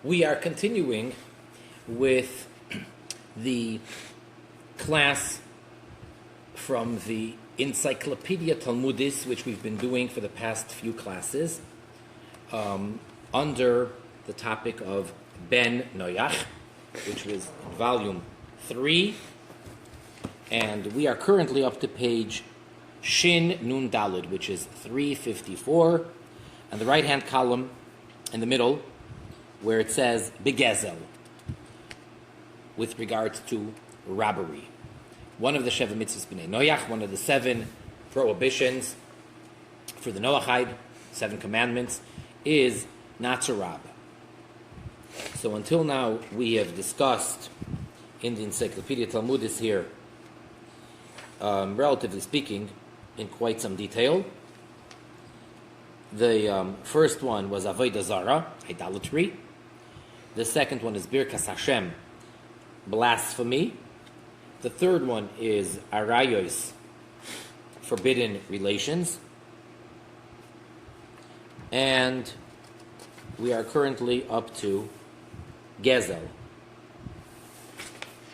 We are continuing with the class from the Encyclopedia Talmudit, which we've been doing for the past few classes, under the topic of Ben Noach, which was volume 3, and we are currently up to page Shin Nun Daled, which is 354, and the right-hand column in the middle, where it says Begezel, with regards to robbery. One of the Sheva Mitzvahs B'nai Noach, one of the 7 prohibitions for the Noachide, 7 commandments, is not to rob. So until now, we have discussed in the Encyclopedia Talmudit here, relatively speaking, in quite some detail. The first one was Avodah Zarah, idolatry. The second one is Birkas Hashem, blasphemy. The third one is Arayos, forbidden relations. And we are currently up to Gezel.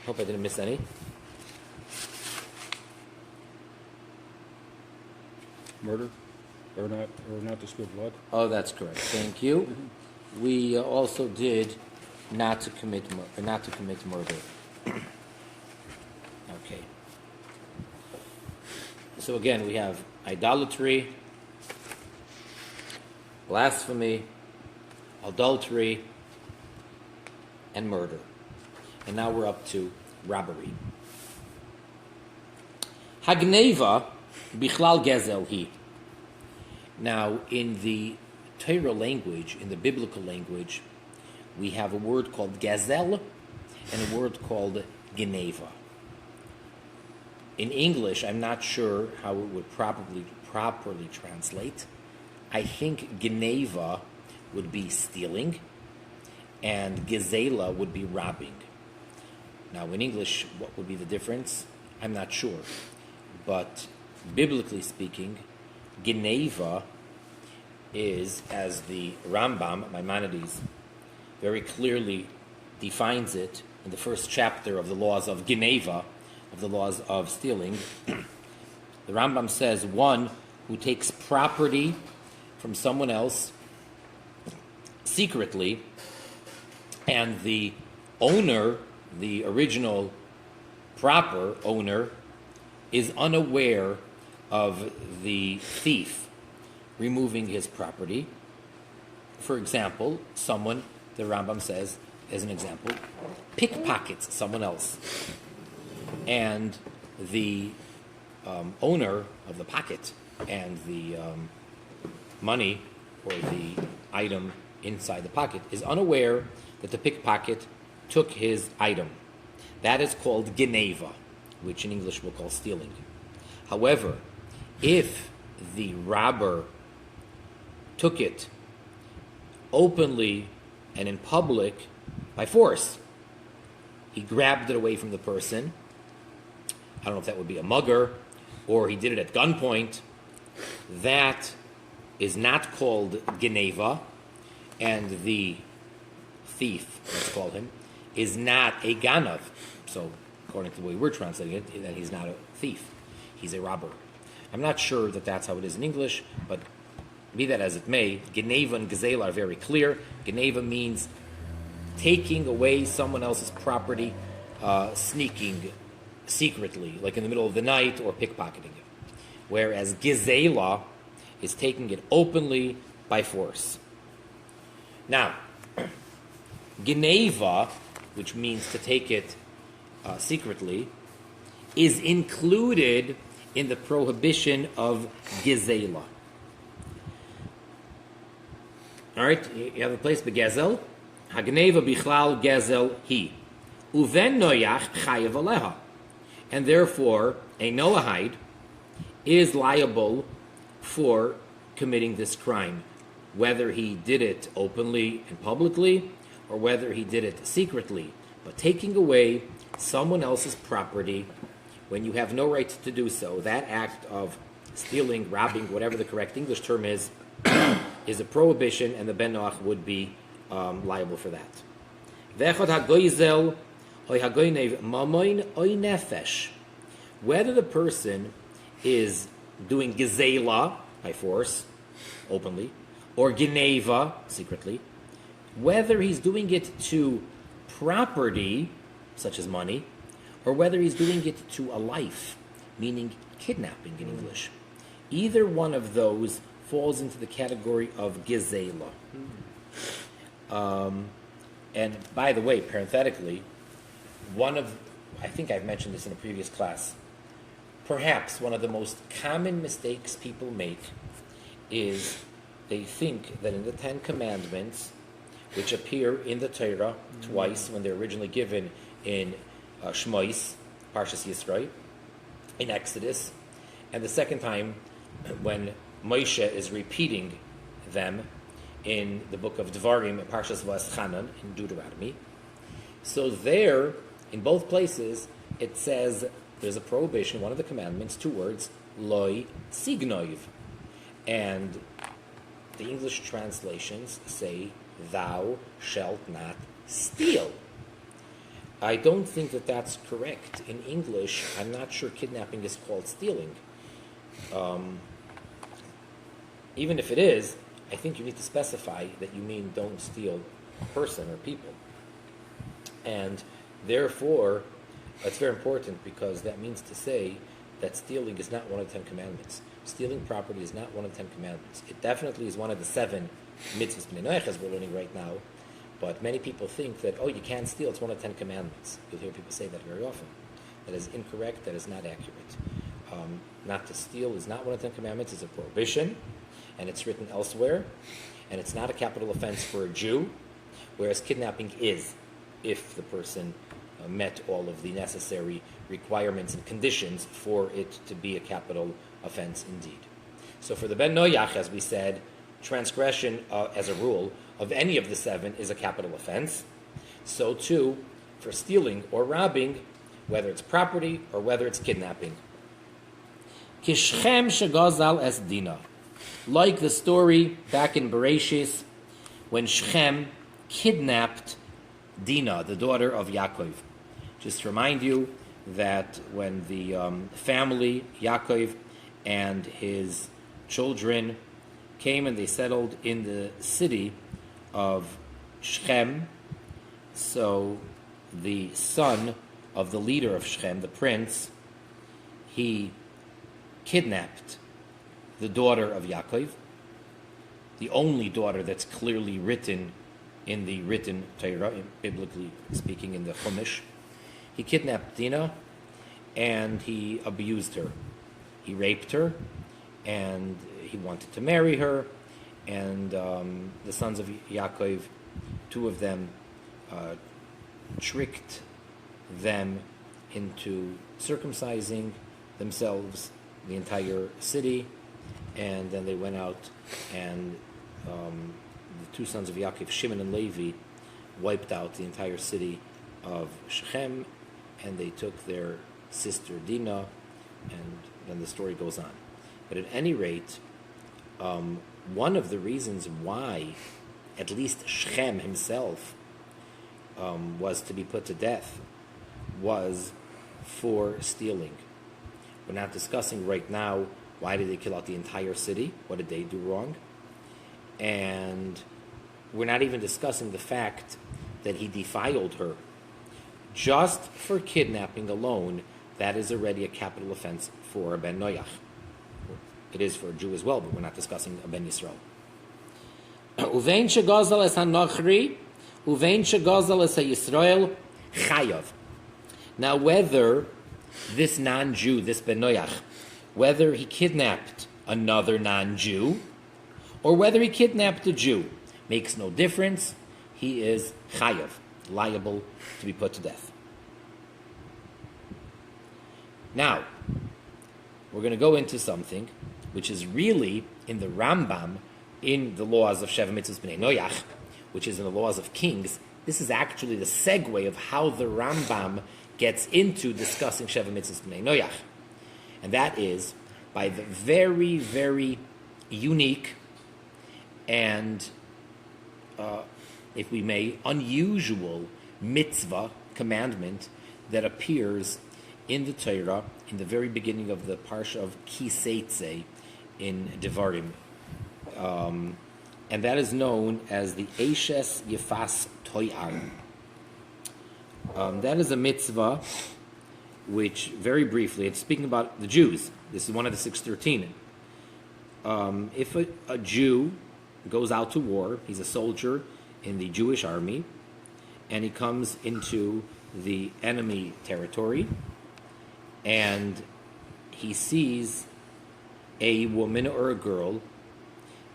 Hope I didn't miss any. Murder, or not to spill blood. Oh, that's correct. Thank you. Mm-hmm. We also did not to commit murder. Okay. So again, we have idolatry, blasphemy, adultery, and murder. And now we're up to robbery. Hagneva bichlal gezel hi. Now, in the Torah language, in the biblical language, we have a word called gezel and a word called geneva. In English, I'm not sure how it would properly translate. I think geneva would be stealing, and gezela would be robbing. Now, in English, what would be the difference? I'm not sure. But biblically speaking, geneva is, as the Rambam, Maimonides, very clearly defines it in the first chapter of the laws of geneva, of the laws of stealing. The Rambam says one who takes property from someone else secretly, and the owner, the original proper owner, is unaware of the thief removing his property. For example, someone, the Rambam says, as an example, pickpockets someone else. And the owner of the pocket and the money or the item inside the pocket is unaware that the pickpocket took his item. That is called geneva, which in English we'll call stealing. However, if the robber took it openly and in public by force, he grabbed it away from the person, I don't know if that would be a mugger, or he did it at gunpoint, that is not called geneva, and the thief, let's call him, is not a ganav. So, according to the way we're translating it, that he's not a thief. He's a robber. I'm not sure that that's how it is in English, but be that as it may, geneva and gezela are very clear. Geneva means taking away someone else's property, sneaking secretly, like in the middle of the night, or pickpocketing it. Whereas gezela is taking it openly by force. Now, geneva, which means to take it secretly, is included in the prohibition of gezela. All right, you have a place begezel. Hagneva bichlal gezel hi. Uven noyach chayev aleha. And therefore, a Noahide is liable for committing this crime, whether he did it openly and publicly or whether he did it secretly. But taking away someone else's property when you have no right to do so, that act of stealing, robbing, whatever the correct English term is a prohibition, and the Ben Noach would be liable for that. V'echad hagoizel oy hagoinev mamoin oy nefesh. Whether the person is doing gezela, by force, openly, or geneva, secretly, whether he's doing it to property, such as money, or whether he's doing it to a life, meaning kidnapping in English. Either one of those falls into the category of gezela. And by the way, parenthetically, I think I've mentioned this in a previous class, perhaps one of the most common mistakes people make is they think that in the Ten Commandments, which appear in the Torah twice when they're originally given in Shmois, Parshas Yisrael, in Exodus, and the second time when Moshe is repeating them in the book of Devarim, Parshas Va'eschanan, in Deuteronomy. So there, in both places, it says there's a prohibition, one of the commandments, 2 words, loi signoiv. And the English translations say, thou shalt not steal. I don't think that that's correct. In English, I'm not sure kidnapping is called stealing. Even if it is, I think you need to specify that you mean don't steal a person or people. And therefore, it's very important because that means to say that stealing is not one of the 10 commandments. Stealing property is not one of the 10 commandments. It definitely is one of the 7 mitzvahs Ben Noach, as we're learning right now. But many people think that, you can't steal, it's one of the 10 commandments. You'll hear people say that very often. That is incorrect, that is not accurate. Not to steal is not one of the 10 commandments, it's a prohibition, and it's written elsewhere, and it's not a capital offense for a Jew, whereas kidnapping is, if the person met all of the necessary requirements and conditions for it to be a capital offense indeed. So for the Ben Noach, as we said, transgression as a rule of any of the 7 is a capital offense. So too, for stealing or robbing, whether it's property or whether it's kidnapping. Kishchem shegazal es dina. Like the story back in Bereshis, when Shechem kidnapped Dinah, the daughter of Yaakov. Just to remind you that when the family, Yaakov and his children, came and they settled in the city of Shechem, so the son of the leader of Shechem, the prince, he kidnapped the daughter of Yaakov, the only daughter that's clearly written in the written Torah, biblically speaking, in the Chumash. He kidnapped Dinah, and he abused her. He raped her, and he wanted to marry her, and the sons of Yaakov, 2 of them, tricked them into circumcising themselves, the entire city, and then they went out and the 2 sons of Yaakov, Shimon and Levi, wiped out the entire city of Shechem, and they took their sister Dinah, and then the story goes on. But at any rate, one of the reasons why at least Shechem himself was to be put to death was for stealing. We're not discussing right now why did they kill out the entire city, what did they do wrong, and we're not even discussing the fact that he defiled her. Just for kidnapping alone, that is already a capital offense for a Ben Noach. It is for a Jew as well, but we're not discussing a Ben Yisrael. Uvein shegazal es hanochri, uvein shegazal es Yisrael chayav. Now, whether this non-Jew, this Ben Noach, whether he kidnapped another non-Jew or whether he kidnapped a Jew, makes no difference. He is chayav, liable to be put to death. Now, we're going to go into something which is really in the Rambam, in the laws of Sheva Mitzvahs B'nai Noach, which is in the laws of kings. This is actually the segue of how the Rambam gets into discussing Sheva Mitzvahs B'nai Noach. And that is by the very, very unique and if we may, unusual mitzvah, commandment, that appears in the Torah in the very beginning of the parsha of Kiseitze in Devarim. And that is known as the Eshes Yefas Toyar. That is a mitzvah which, very briefly, it's speaking about the Jews. This is one of the 613. If a Jew goes out to war, he's a soldier in the Jewish army, and he comes into the enemy territory, and he sees a woman or a girl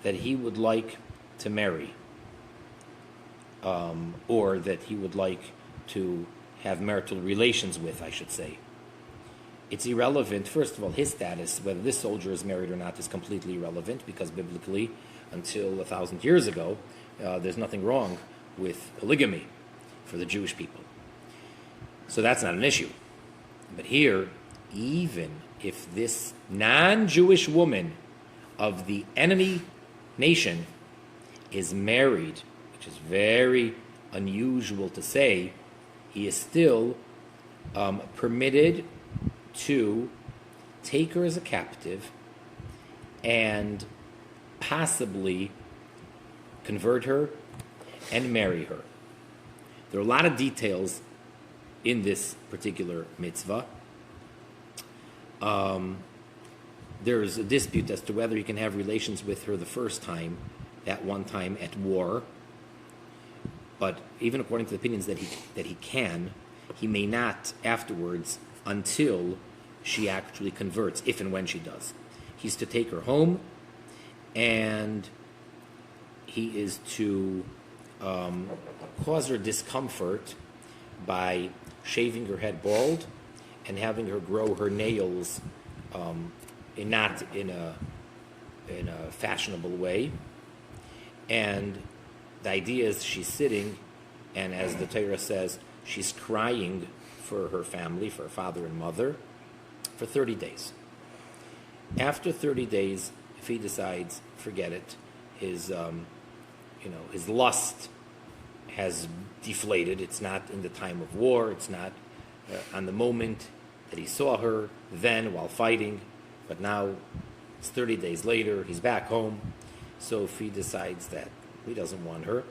that he would like to marry, or that he would like to have marital relations with, I should say. It's irrelevant. First of all, his status, whether this soldier is married or not, is completely irrelevant, because biblically, until 1,000 years ago, there's nothing wrong with polygamy for the Jewish people. So that's not an issue. But here, even if this non-Jewish woman of the enemy nation is married, which is very unusual to say, he is still permitted to take her as a captive and possibly convert her and marry her. There are a lot of details in this particular mitzvah. There's a dispute as to whether he can have relations with her the first time, at one time at war. But even according to the opinions that he can, he may not afterwards until she actually converts, if and when she does. He's to take her home, and he is to cause her discomfort by shaving her head bald and having her grow her nails not in a fashionable way. And the idea is she's sitting, and as the Torah says, she's crying for her family, for her father and mother, for 30 days. After 30 days, if he decides, forget it, his lust has deflated. It's not in the time of war. It's not on the moment that he saw her then while fighting. But now it's 30 days later. He's back home. So if he decides that he doesn't want her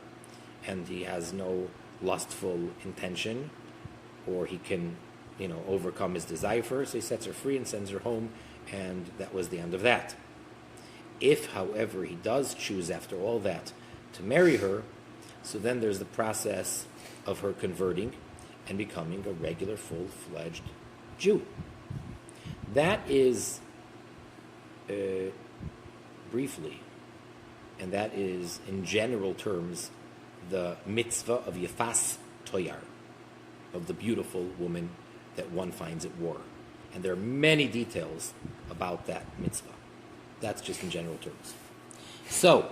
and he has no lustful intention, or he can, overcome his desire for her, so he sets her free and sends her home, and that was the end of that. If, however, he does choose after all that to marry her, so then there's the process of her converting and becoming a regular, full-fledged Jew. That is, briefly, and that is, in general terms, the mitzvah of Yefas Toyar, of the beautiful woman that one finds at war. And there are many details about that mitzvah. That's just in general terms. So,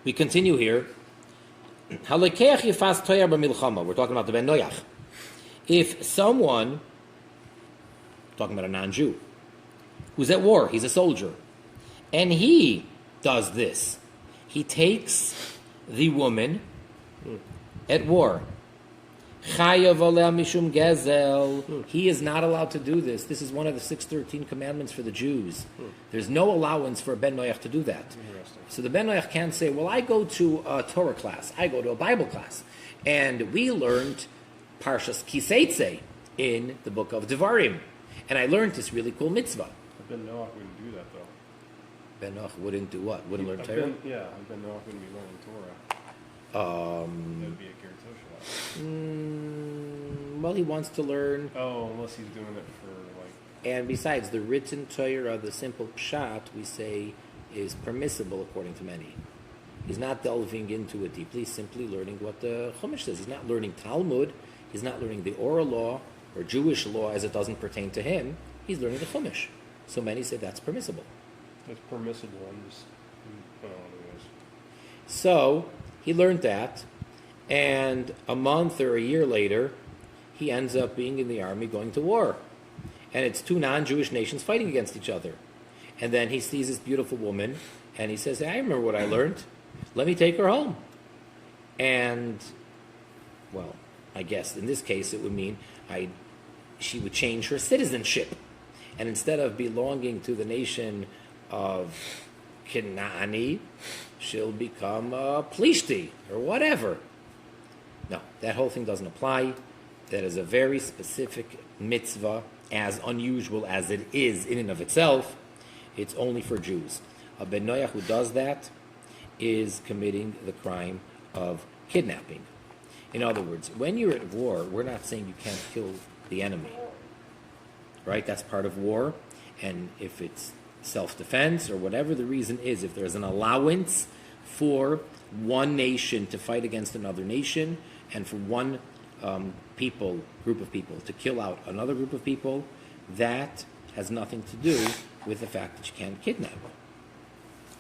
we continue here. Halakhic Yefas Toyar b'milchama. We're talking about the Ben Noach. If someone, talking about a non-Jew, who's at war, he's a soldier, and he does this, he takes the woman at war. Chayav aleh mishum gezel. He is not allowed to do this. This is one of the 613 commandments for the Jews. There's no allowance for a Ben Noach to do that. So the Ben Noach can't say, well, I go to a Torah class, I go to a Bible class, and we learned Parshas Kiseitze in the book of Devarim, and I learned this really cool mitzvah. Ben Noach wouldn't do that, though. Ben Noach wouldn't do what? Wouldn't learn Torah? Ben Noach wouldn't be learning Torah. That would be a Kirtoshua. Well, he wants to learn. Oh, unless he's doing it for, like... And besides, the written Torah, the simple pshat, we say, is permissible according to many. He's not delving into it deeply, he's simply learning what the Chumash says. He's not learning Talmud, he's not learning the oral law or Jewish law as it doesn't pertain to him. He's learning the Chumash. So many say that's permissible. It's permissible, I'm just... I don't know what it is. So, he learned that, and a month or a year later, he ends up being in the army going to war. And it's two non-Jewish nations fighting against each other. And then he sees this beautiful woman, and he says, hey, I remember what I learned. Let me take her home. And, well, I guess in this case it would mean she would change her citizenship. And instead of belonging to the nation of Kanaani, she'll become a Plishti or whatever. No, that whole thing doesn't apply. That is a very specific mitzvah, as unusual as it is in and of itself. It's only for Jews. A Ben Noach who does that is committing the crime of kidnapping. In other words, when you're at war, we're not saying you can't kill the enemy. Right? That's part of war. And if it's self-defense or whatever the reason is, if there's an allowance for one nation to fight against another nation and for one group of people to kill out another group of people, that has nothing to do with the fact that you can't kidnap.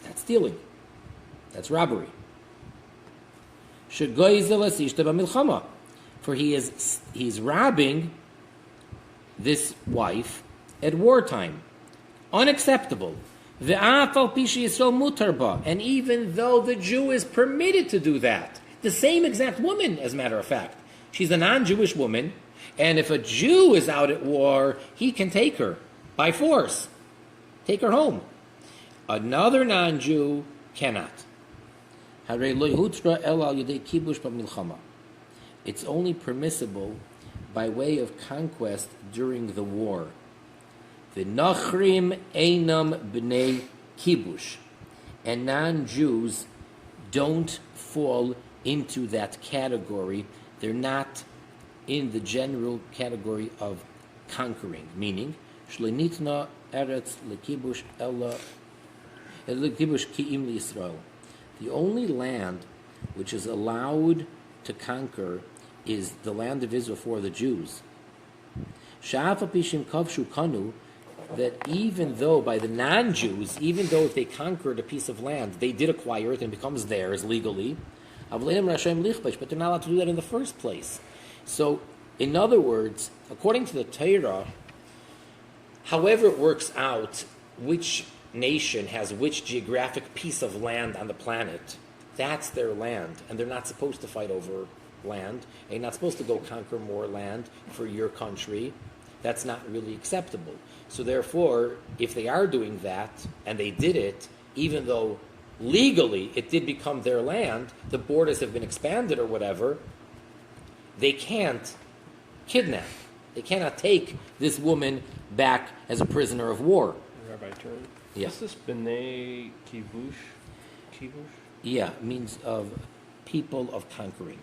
That's stealing. That's robbery. For he's robbing this wife at wartime. Unacceptable. And even though the Jew is permitted to do that, the same exact woman, as a matter of fact, she's a non-Jewish woman, and if a Jew is out at war, he can take her by force, take her home. Another non-Jew cannot. It's only permissible by way of conquest during the war. The Nachrim Einam B'nei Kibush. And non-Jews don't fall into that category. They're not in the general category of conquering, meaning Shlenitna Eretz Lekibush Ella Lekibush Ki'im Yisrael. The only land which is allowed to conquer is the land of Israel for the Jews. Sha'afa Pishim Kavshu Kanu, that even though by the non-Jews, even though if they conquered a piece of land, they did acquire it and it becomes theirs legally, but they're not allowed to do that in the first place. So, in other words, according to the Torah, however it works out, which nation has which geographic piece of land on the planet, that's their land, and they're not supposed to fight over land, and you're not supposed to go conquer more land for your country. That's not really acceptable. So therefore, if they are doing that, and they did it, even though legally it did become their land, the borders have been expanded or whatever, they can't kidnap. They cannot take this woman back as a prisoner of war. Rabbi Turn? Yes. Is this B'nai Kibush? Yeah, means of people of conquering.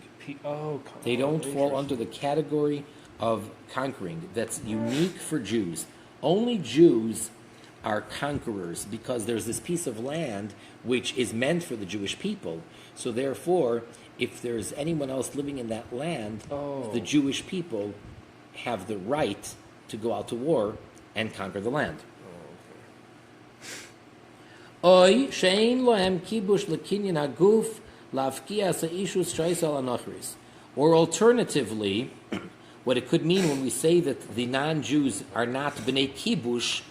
They don't fall interesting. under the category of conquering. That's unique for Jews. Only Jews are conquerors because there's this piece of land which is meant for the Jewish people. So therefore, if there's anyone else living in that land, the Jewish people have the right to go out to war and conquer the land. Oy shein lohem kibush lekinyan haguf lafkia seishus shaisal anachris. Or alternatively, what it could mean when we say that the non-Jews are not b'nei kibush,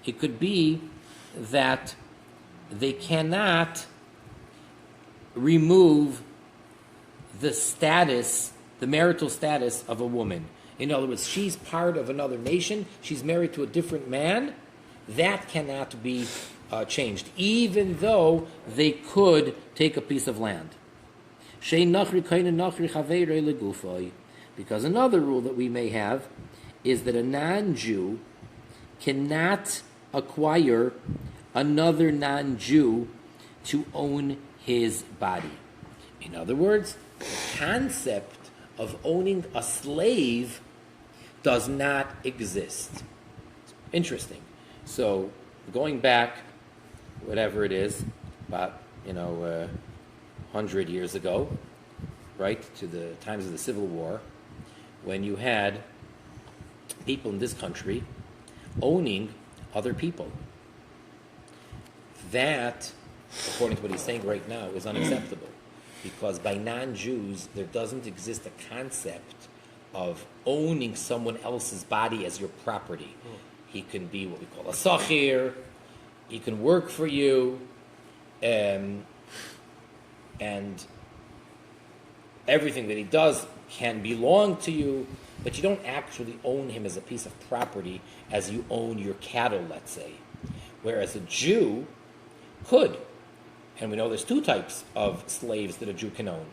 it could be that they cannot remove the status, the marital status of a woman. In other words, she's part of another nation, she's married to a different man, that cannot be changed, even though they could take a piece of land. Because another rule that we may have is that a non-Jew cannot acquire another non-Jew to own his body. In other words, the concept of owning a slave does not exist. Interesting. So, going back, whatever it is, about 100 years ago, right, to the times of the Civil War, when you had people in this country owning other people. That, according to what he's saying right now, is unacceptable. Because by non-Jews, there doesn't exist a concept of owning someone else's body as your property. He can be what we call a sachir, he can work for you, and everything that he does can belong to you, but you don't actually own him as a piece of property as you own your cattle, let's say. Whereas a Jew could. And we know there's two types of slaves that a Jew can own.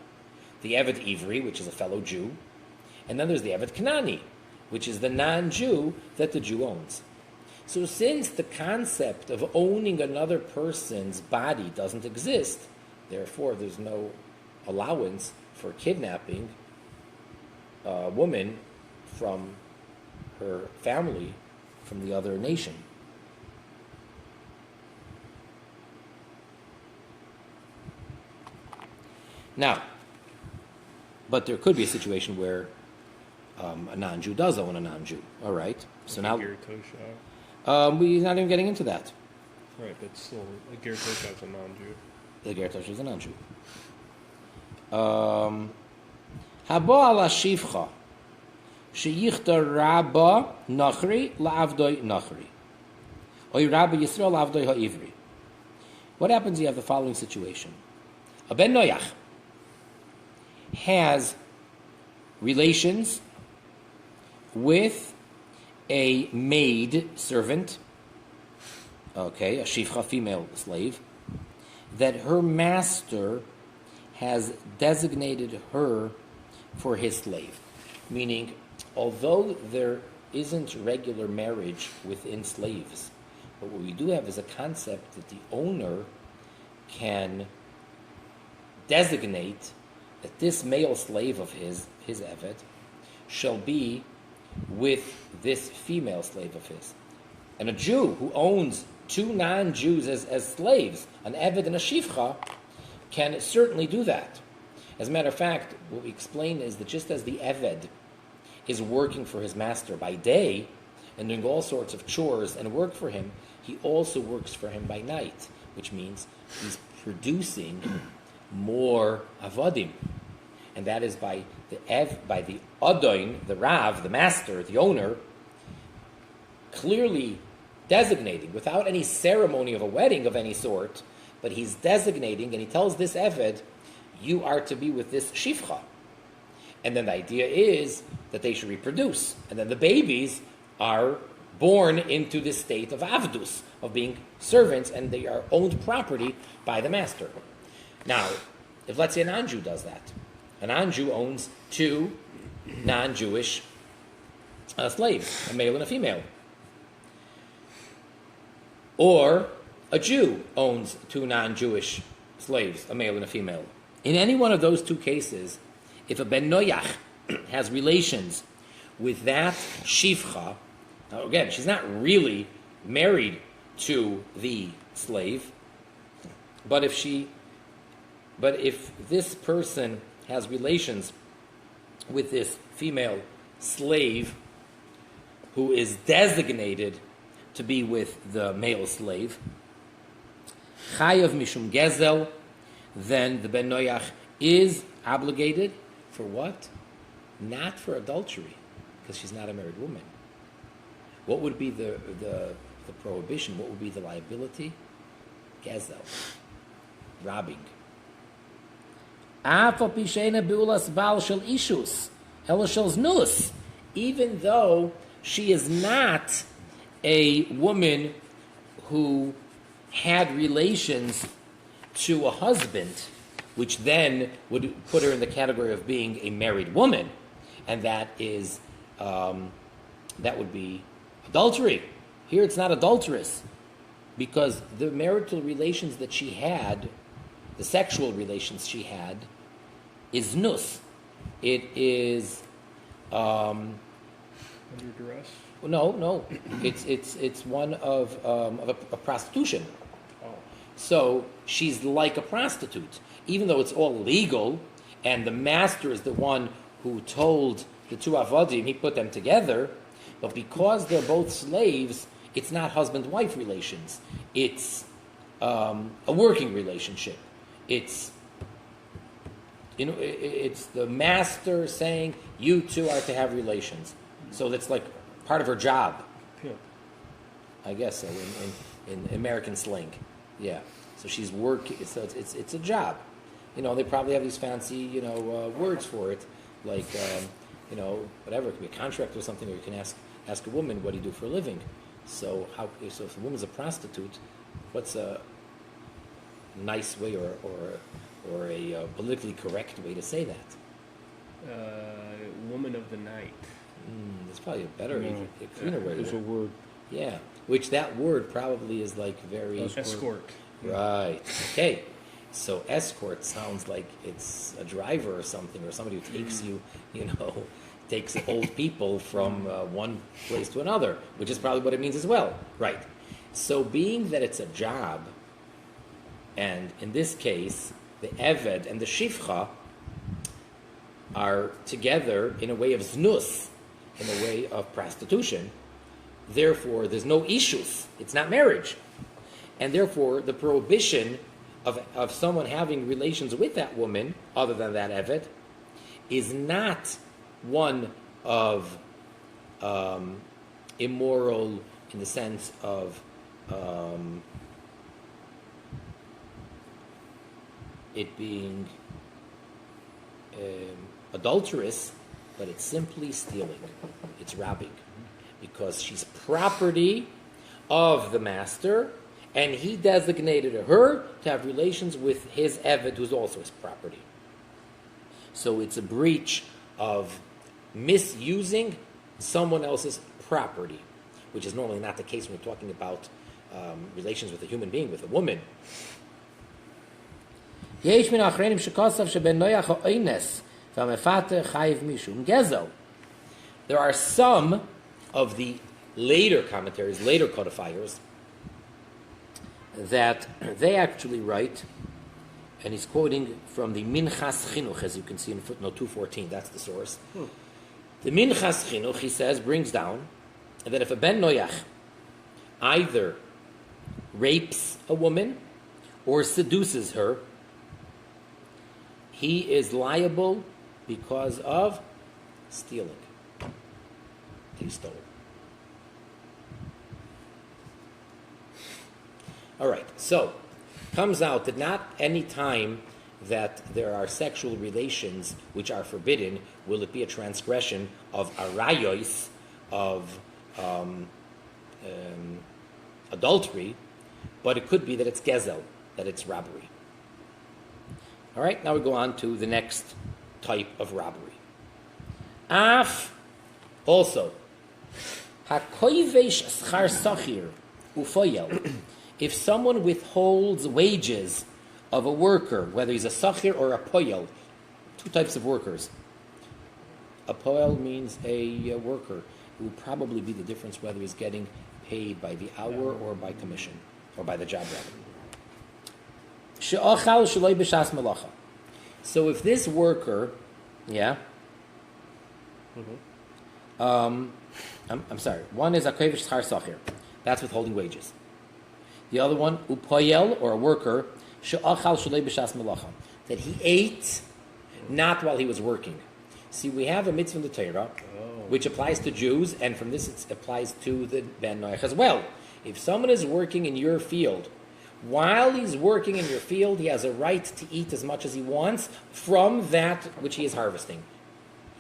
The Eved Ivri, which is a fellow Jew, and then there's the Eved Kanani, which is the non-Jew that the Jew owns. So since the concept of owning another person's body doesn't exist, therefore there's no allowance for kidnapping a woman from her family from the other nation. Now, but there could be a situation where a non-Jew does own a non-Jew. All right. So now Ger Toshav. we're not even getting into that. Right, but still, a Ger Toshav's a non-Jew. The Ger Toshav is a non-Jew. Haba ala shivcha sheyichta rabba nachri la'avdoi nachri oy rabba Yisrael la'avdoi ha'ivri. What happens? You have the following situation: a Ben Noach has relations with a maid servant, okay, a shivcha, female slave, that her master has designated her for his slave. Meaning, although there isn't regular marriage within slaves, but what we do have is a concept that the owner can designate that this male slave of his Eved, shall be with this female slave of his. And a Jew who owns two non-Jews as slaves, an Eved and a Shivcha, can certainly do that. As a matter of fact, what we explain is that just as the Eved is working for his master by day and doing all sorts of chores and work for him, he also works for him by night, which means he's producing more avodim, and that is by the Adon, the Rav, the master, the owner, clearly designating, without any ceremony of a wedding of any sort, but he's designating, and he tells this Eved, you are to be with this Shivcha. And then the idea is that they should reproduce, and then the babies are born into this state of Avdus, of being servants, and they are owned property by the master. Now, if let's say a non-Jew does that, a non-Jew owns two non-Jewish slaves, a male and a female. Or a Jew owns two non-Jewish slaves, a male and a female. In any one of those two cases, if a Ben Noach has relations with that Shivcha, now again, she's not really married to the slave, but if this person has relations with this female slave who is designated to be with the male slave, Chayav Mishum Gezel, then the Ben Noach is obligated for what? Not for adultery, because she's not a married woman. What would be the prohibition? What would be the liability? Gezel, robbing. Even though she is not a woman who had relations to a husband, which then would put her in the category of being a married woman, and that is that would be adultery. Here it's not adulterous, because the marital relations that she had, the sexual relations she had, is nus. It is Under duress? no. It's one of a prostitution. Oh. So she's like a prostitute, even though it's all legal, and the master is the one who told the two avodim, he put them together. But because they're both slaves, it's not husband-wife relations. It's a working relationship. It's it's the master saying you two are to have relations. So that's like part of her job. Yeah. I guess so in American slang. Yeah. So she's working. So it's a job. they probably have these fancy, words for it, like, whatever. It could be a contract or something, or you can ask a woman, what do you do for a living? So if a woman's a prostitute, what's a nice way or a politically correct way to say that? Woman of the night. There's probably a better, No. a cleaner way. There's a word. Yeah, which that word probably is like very... Escort. Right. Okay. So escort sounds like it's a driver or something, or somebody who takes you, takes old people from one place to another, which is probably what it means as well. Right. So being that it's a job, and in this case, the Eved and the Shifcha are together in a way of znus, in a way of prostitution, therefore there's no ishus, it's not marriage. And therefore the prohibition of someone having relations with that woman, other than that Eved, is not one of immoral in the sense of it being adulterous, but it's simply stealing. It's robbing. Because she's property of the master, and he designated her to have relations with his Eved, who's also his property. So it's a breach of misusing someone else's property, which is normally not the case when we're talking about relations with a human being, with a woman. There are some of the later commentaries, later codifiers, that they actually write, and he's quoting from the Minchas Chinuch, as you can see in footnote 214, that's the source. The Minchas Chinuch, he says, brings down that if a Ben Noach either rapes a woman or seduces her, he is liable because of stealing. He stole. All right, so comes out that not any time that there are sexual relations which are forbidden will it be a transgression of arayos, of adultery, but it could be that it's gezel, that it's robbery. All right, now we go on to the next type of robbery. Af, also, hakoivesh schar sachir ufoyel. If someone withholds wages of a worker, whether he's a sachir or a poyel, two types of workers. A poyel means a worker. It would probably be the difference whether he's getting paid by the hour or by commission, or by the job rather. She'achal shaloi b'shas melacha. So if this worker, I'm sorry, one is akovish schar sachir. That's withholding wages. The other one, upoyel, or a worker, she'achal shaloi b'shas melacha, that he ate not while he was working. See, we have a mitzvah in the Torah, which applies to Jews, and from this it applies to the Ben Noach as well. If someone is working in your field, while he's working in your field, he has a right to eat as much as he wants from that which he is harvesting.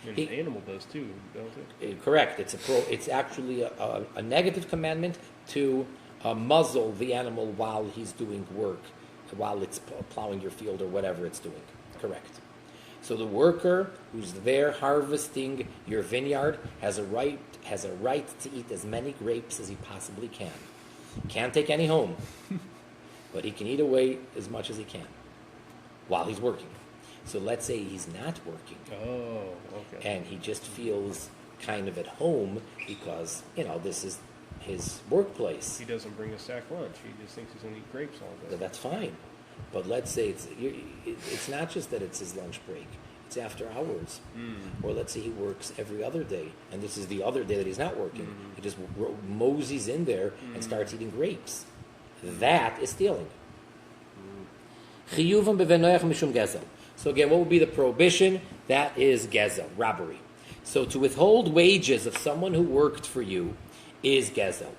And an animal does too, don't it? Correct. It's actually a negative commandment to muzzle the animal while he's doing work, while it's plowing your field or whatever it's doing. Correct. So the worker who's there harvesting your vineyard has a right to eat as many grapes as he possibly can. Can't take any home, but he can eat away as much as he can while he's working. So let's say he's not working. Oh, okay. And he just feels kind of at home because, this is his workplace. He doesn't bring a sack lunch. He just thinks he's going to eat grapes all day. That's fine. But let's say it's not just that it's his lunch break. It's after hours. Or let's say he works every other day, and this is the other day that he's not working. He just moseys in there and starts eating grapes. That is stealing. Chiyuvim b'venoach mishum gezel. So again, what would be the prohibition? That is gezel, robbery. So to withhold wages of someone who worked for you is gezel.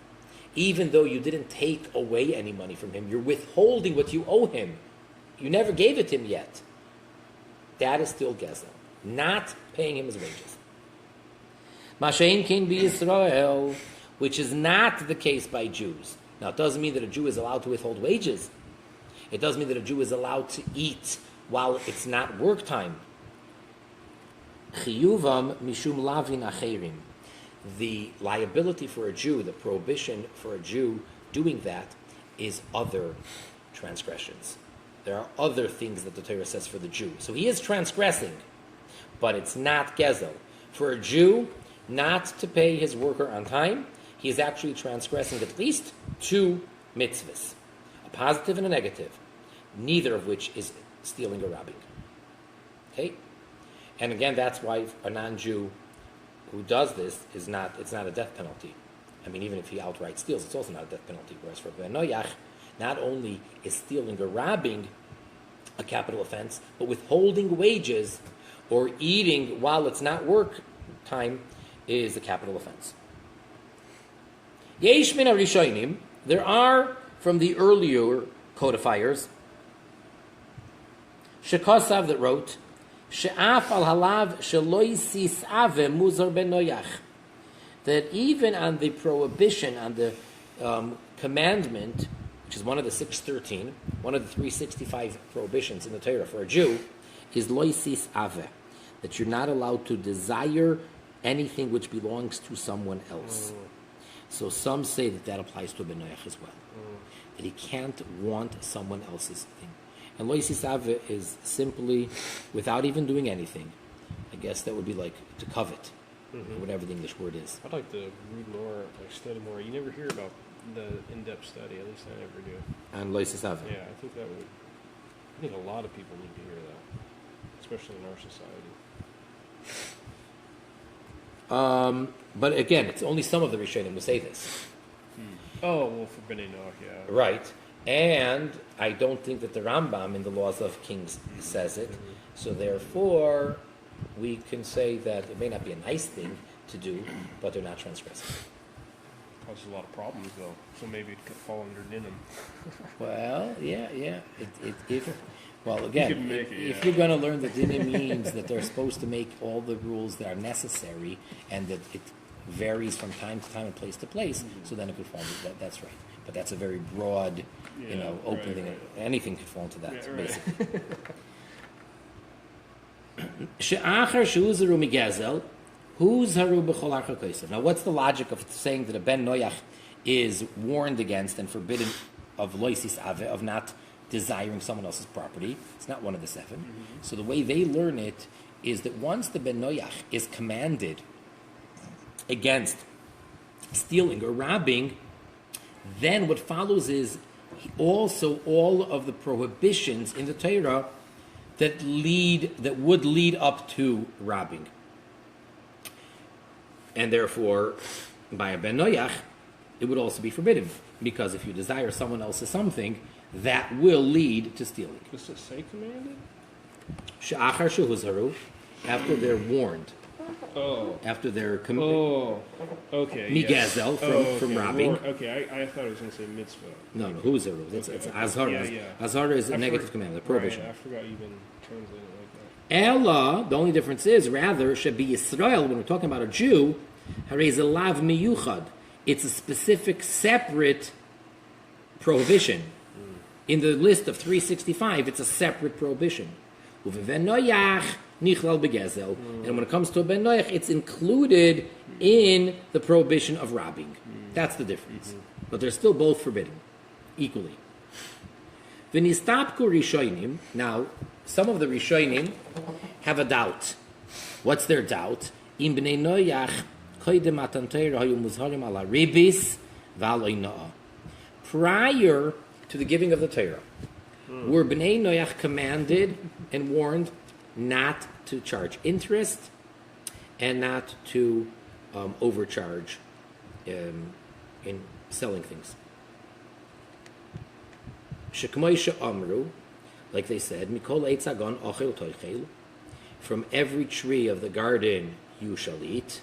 Even though you didn't take away any money from him, you're withholding what you owe him. You never gave it to him yet. that is still gezel, not paying him his wages. Mashein kin be Yisrael, which is not the case by Jews. Now, it doesn't mean that a Jew is allowed to withhold wages. It doesn't mean that a Jew is allowed to eat while it's not work time. Chiyuvam mishum lavin acherim. The liability for a Jew, the prohibition for a Jew doing that, is other transgressions. There are other things that the Torah says for the Jew. So he is transgressing, but it's not gezel. For a Jew not to pay his worker on time, he is actually transgressing at least two mitzvahs, a positive and a negative, neither of which is stealing or robbing. Okay? And again, that's why a non-Jew who does this it's not a death penalty. I mean, even if he outright steals, it's also not a death penalty. Whereas for Ben Noach, not only is stealing or robbing a capital offense, but withholding wages or eating while it's not work time is a capital offense. Yesh min Rishonim, there are from the earlier codifiers, Shekosav that wrote, She'af al halav sheloi sis ave muzar ben noyach, that even on the prohibition, on the commandment, which is one of the 613, one of the 365 prohibitions in the Torah for a Jew, is loi sis ave, that you're not allowed to desire anything which belongs to someone else. So some say that applies to Ben Noach as well, that he can't want someone else's thing. And lo yisisave is simply without even doing anything. I guess that would be like to covet, or whatever the English word is. I'd like to read more, like study more. You never hear about the in-depth study, at least I never do. And lo yisisave. Yeah, I think a lot of people need to hear that, especially in our society. But again, it's only some of the Rishonim who say this. Oh, well, for Bnei Noach, yeah. Right. And I don't think that the Rambam in the Laws of Kings says it. So therefore, we can say that it may not be a nice thing to do, but they're not transgressing. Causes a lot of problems, though. So maybe it could fall under Dinim. Well, yeah. Again, if you're going to learn that dinim means that they're supposed to make all the rules that are necessary and that it varies from time to time and place to place, so then it could fall into that. That's right. But that's a very broad, open thing. Right. Anything could fall into that, basically. She'achar shuzaru migazel, who's haru b'chol archa kosev. Now, what's the logic of saying that a ben noyach is warned against and forbidden of loisis ave, of not desiring someone else's property? It's not one of the seven. So the way they learn it is that once the ben noyach is commanded against stealing or robbing, then what follows is also all of the prohibitions in the Torah that would lead up to robbing. And therefore, by a ben noyach, it would also be forbidden, because if you desire someone else's something, that will lead to stealing. Does it say commanded? She'achar shehuzaru, after they're warned. Oh. After they're okay. Migazel from robbing. Okay, I thought it was going to say mitzvah. No, huzaru. It's azhar. Azhar is a negative command, a prohibition. Right, I forgot you even translated it like that. Ella, the only difference is, rather, should be Yisrael, when we're talking about a Jew, harei lav miyuchad. It's a specific, separate prohibition. In the list of 365, it's a separate prohibition. And when it comes to a ben noach, it's included in the prohibition of robbing. That's the difference. But they're still both forbidden, equally. Now, some of the Rishonim have a doubt. What's their doubt? Prior to the giving of the Torah, were Bnei Noach commanded and warned not to charge interest and not to overcharge in selling things. Shekmoisha Amru, like they said, Mikol Eitz Hagon Ochel Toichel, from every tree of the garden you shall eat.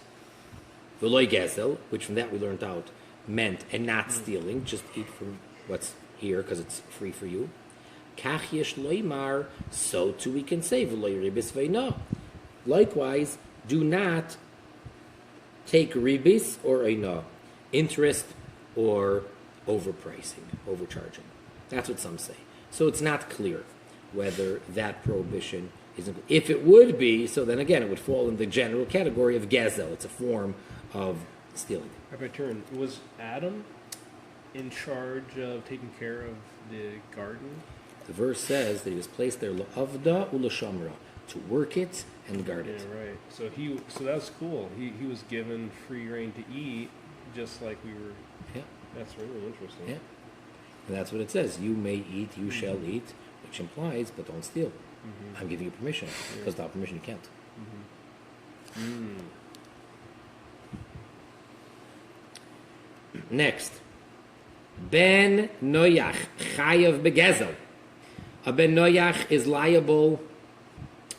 V'loi Gezel, which from that we learned out meant and not stealing, just eat from what's here because it's free for you. Kach yesh loymar, so too we can say v'loy ribis ve'no. Likewise, do not take ribis or eino, interest or overpricing, overcharging. That's what some say. So it's not clear whether that prohibition is. If it would be, so then again it would fall in the general category of gezel. It's a form of stealing. Rabbi Turin, was Adam in charge of taking care of the garden? The verse says that he was placed there la'avda u'lashamra, to work it and guard it. Yeah, right. So that's cool. He was given free reign to eat, just like we were. Yeah. That's really interesting. Yeah. And that's what it says. You may eat, you shall eat, which implies, but don't steal. I'm giving you permission, because without permission you can't. Next. Ben Noach, chayav begezel. A Ben Noach is liable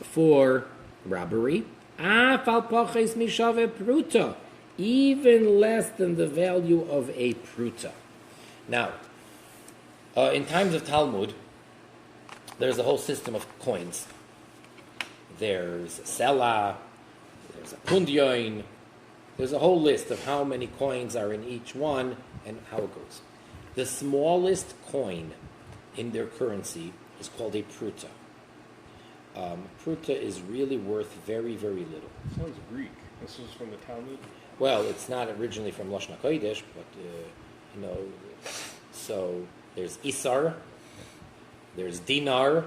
for robbery. Afal poches mishave pruta, even less than the value of a pruta. Now, in times of Talmud, there's a whole system of coins. There's a sela, there's a pundyoin, there's a whole list of how many coins are in each one and how it goes. The smallest coin in their currency is called a pruta. Pruta is really worth very, very little. Sounds Greek. This is from the Talmud. Well, it's not originally from Lashon HaKodesh, but so there's Isar, there's Dinar,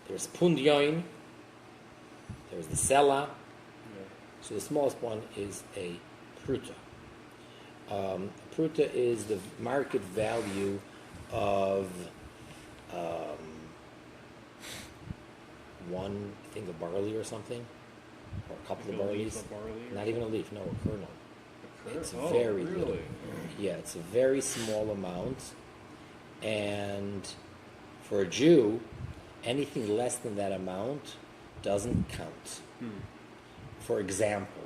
there's Pundyoin, there's the Sela. So the smallest one is a pruta. Pruta is the market value of one thing of barley or something, or a couple of barleys. Not even a leaf, no, a kernel. It's very little. Yeah, it's a very small amount. And for a Jew, anything less than that amount doesn't count. For example,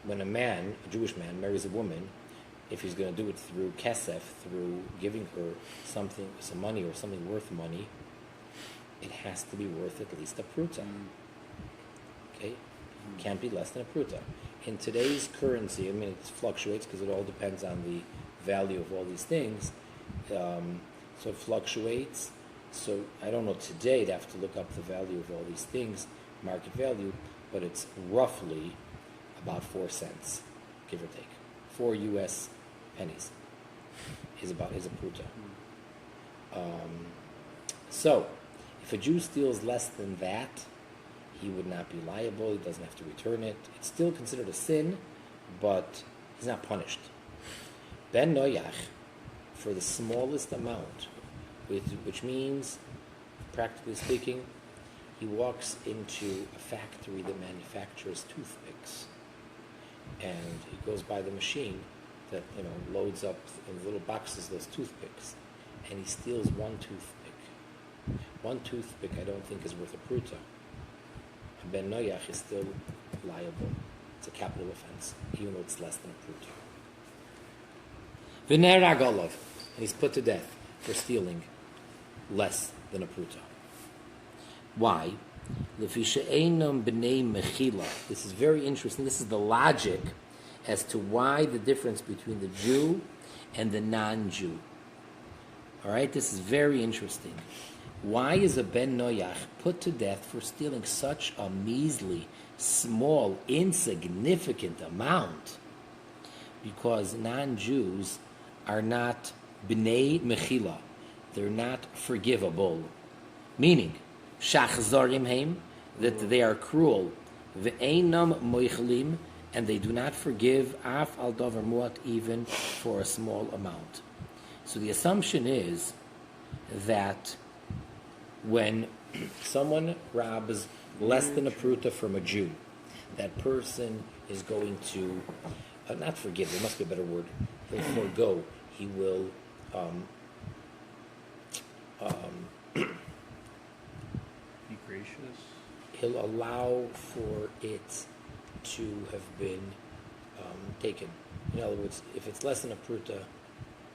when a Jewish man, marries a woman, if he's going to do it through kesef, through giving her something, some money or something worth money, it has to be worth at least a pruta. Okay? Can't be less than a pruta. In today's currency, I mean, it fluctuates because it all depends on the value of all these things. So it fluctuates. So I don't know today, I'd have to look up the value of all these things, market value, but it's roughly about 4 cents, give or take. 4 US pennies is a pruta. So if a Jew steals less than that, he would not be liable. He doesn't have to return it. It's still considered a sin, but he's not punished. Ben Noach, for the smallest amount, which means, practically speaking, he walks into a factory that manufactures toothpicks, and he goes by the machine that loads up in little boxes those toothpicks, and he steals one toothpick. One toothpick I don't think is worth a pruta. Ben Noach is still liable. It's a capital offense, even though it's less than a pruta. V'ner agolov, and he's put to death for stealing less than a pruta. Why? This is very interesting. This is the logic as to why the difference between the Jew and the non-Jew. All right, this is very interesting. Why is a Ben Noach put to death for stealing such a measly, small, insignificant amount? Because non-Jews are not b'nei mechila. They're not forgivable. Meaning, shachzorim heim, that they are cruel. Ve'einam moichlim, and they do not forgive af al davar muat, even for a small amount. So the assumption is that when someone robs less than a pruta from a Jew, that person is going to not forgive. There must be a better word. He'll forego. He will be gracious. He'll allow for it to have been taken. In other words, if it's less than a pruta,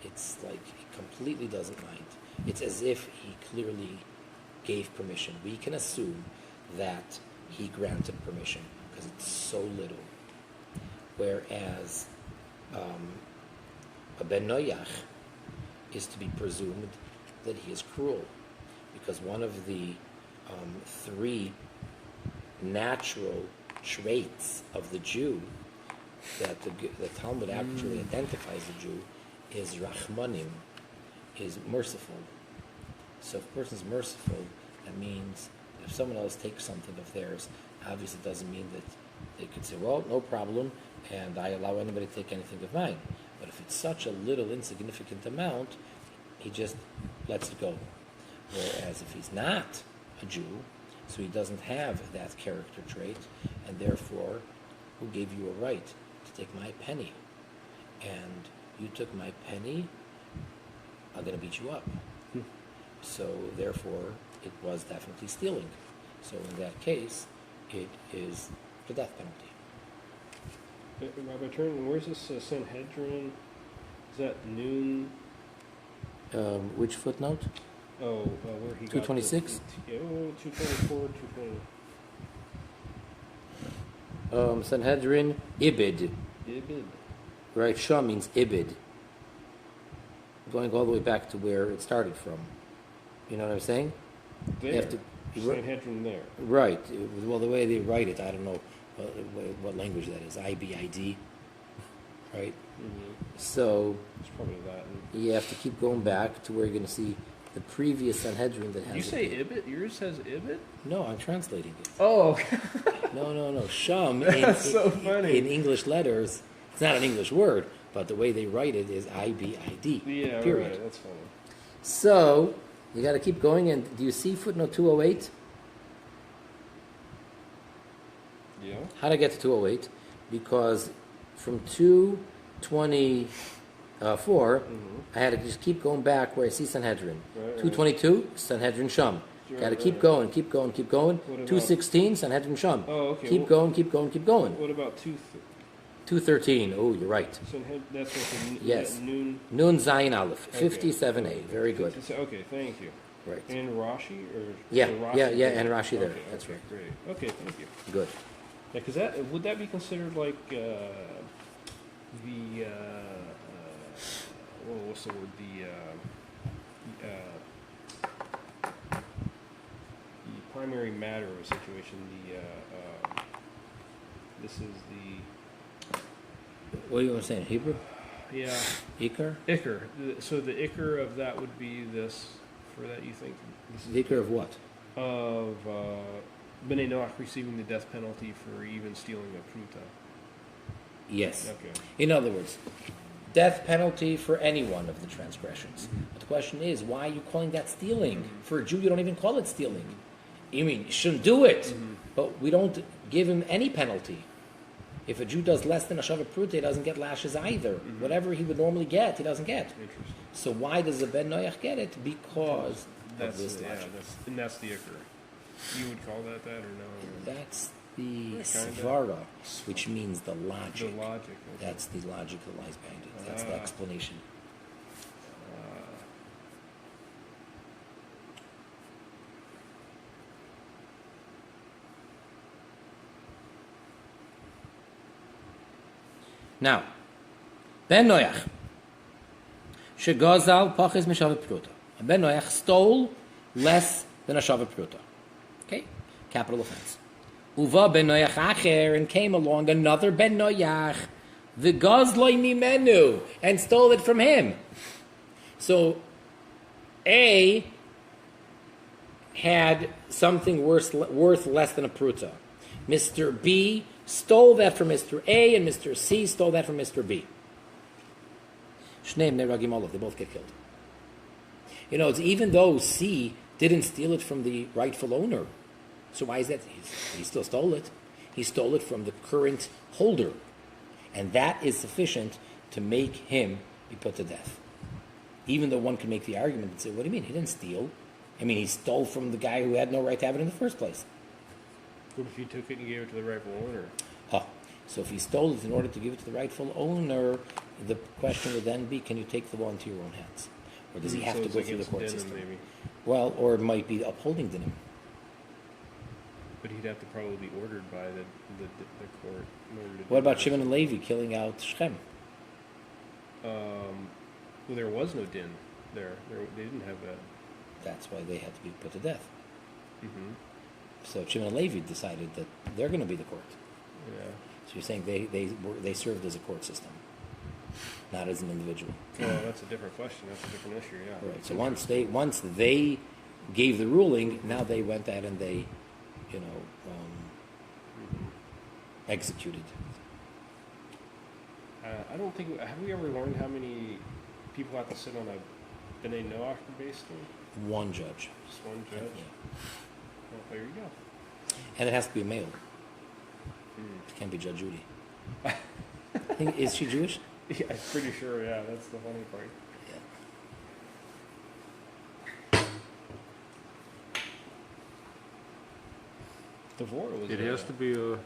It's like he completely doesn't mind. It's as if he clearly gave permission. We can assume that he granted permission because it's so little. Whereas a Ben Noach is to be presumed that he is cruel, because one of the three natural traits of the Jew that the Talmud actually identifies the Jew is Rachmanim, is merciful. So if a person's merciful, that means if someone else takes something of theirs, obviously it doesn't mean that they could say, well, no problem, and I allow anybody to take anything of mine. But if it's such a little insignificant amount, he just lets it go. Whereas if he's not a Jew, so he doesn't have that character trait, and therefore, who gave you a right to take my penny? And you took my penny, I'm going to beat you up. So therefore, it was definitely stealing. So in that case, it is the death penalty. Rabbi Turn, where's this Sanhedrin? Is that noon? Which footnote? Oh, where he 226? got 224, 220. Sanhedrin, Ibid. Ibid. Right, Shah means Ibid. Going all the way back to where it started from. You know what I'm saying? There. You have to, Sanhedrin there. right. Well, the way they write it, I don't know what language that is. IBID. Right? Mm-hmm. So It's probably Latin. you have to keep going back to where you're going to see the previous Sanhedrin that has You say it. Ibid? Yours says Ibid? No, I'm translating it. Oh, No. Sham That's so funny. in English letters, it's not an English word, but the way they write it is IBID. yeah, period. right. That's funny. So you got to keep going. And do you see footnote 208? Yeah. How to get to 208? Because from 224, I had to just keep going back where I see Sanhedrin. Right, 222, Sanhedrin Sham. Sure, Got to right. keep going. What about- 216, Sanhedrin Sham. Oh, okay. Keep going. What about 213, oh, you're right. That's what the Yes. noon. Nun Zayin Aleph, Okay. 57a. Very good. Okay, thank you. Right. And Rashi, or Yeah, so Rashi yeah, there? and Rashi there. Okay, That's okay, right. Great. Okay, thank you. Good. Yeah, because would that be considered like what's the word? The primary matter of a situation. This is What do you want to say in Hebrew? yeah. Ikar? Iker. So the Iker of that would be this. For that, you think this is The Ikar of what? of Bnei Noach receiving the death penalty for even stealing a pruta. Yes. Okay. In other words, death penalty for any one of the transgressions. But the question is, why are you calling that stealing? For a Jew, you don't even call it stealing. You mean, you shouldn't do it, but we don't give him any penalty. If a Jew does less than a Shavuot Pruta, he doesn't get lashes either. Whatever he would normally get, he doesn't get. Interesting. So why does the Ben Noach get it? Because That's of this yeah. logic. That's the Iker. You would call that or no? That's the Kinda. svara, which means the logic. The logic. Okay. That's the logic that lies behind it. That's the explanation. Now, Ben Noach, shegazal pachis mishavet pruta. Ben Noach stole less than a shavet pruta. Okay, capital offense. Uva Ben Noach acher, and came along another Ben Noach, the gazloi mimenu, and stole it from him. So, A had something worth less than a pruta. Mr. B stole that from Mr. A, and Mr. C stole that from Mr. B. Shneim neragim olav, they both get killed. You know, it's even though C didn't steal it from the rightful owner. So why is that? He still stole it. He stole it from the current holder. And that is sufficient to make him be put to death. Even though one can make the argument and say, what do you mean? He didn't steal. I mean, he stole from the guy who had no right to have it in the first place. What if you took it and gave it to the rightful owner? Oh, so if he stole it in order to give it to the rightful owner, The question would then be, can you take the law into your own hands? Or does he have So to it's go through the against court dinim, system? maybe. Well, or it might be upholding dinim. But he'd have to probably be ordered by the court in order to. What do about that. Shimon and Levi killing out Shechem? Well, there was no din there. They didn't have that. That's why they had to be put to death. Mm-hmm. So Shimon and Levi decided that they're going to be the court. Yeah. So you're saying they served as a court system, not as an individual. Well, that's a different question. That's a different issue. Yeah. Right. So once they gave the ruling, now they went out and they, executed. I don't think. Have we ever learned how many people have to sit on a Ben Noach based thing? One judge. Just one judge. Yeah. Well, there you go. And it has to be a male. It can't be Judge Judy. Is she Jewish? Yeah, I'm pretty sure. Yeah, that's the funny part. Devora was. It has to be a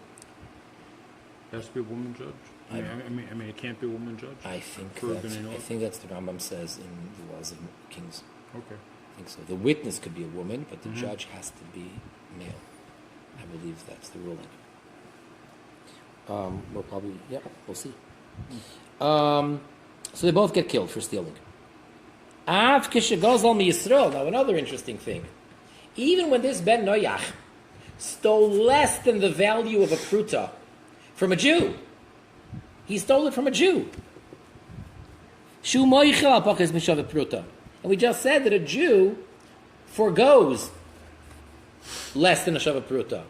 woman judge. I mean, it can't be a woman judge. I think For that's, Ben Noach? I think that's the Rambam says in the laws of kings. Okay. I think so. The witness could be a woman, but the Mhm. judge has to be male. I believe that's the ruling. We'll see. So they both get killed for stealing. Av kishagozal mi Yisrael. Now another interesting thing. Even when this Ben Noach stole less than the value of a pruta from a Jew, he stole it from a Jew. Shu moichel al pachas mishavet pruta. And we just said that a Jew forgoes less than a shavat pruta.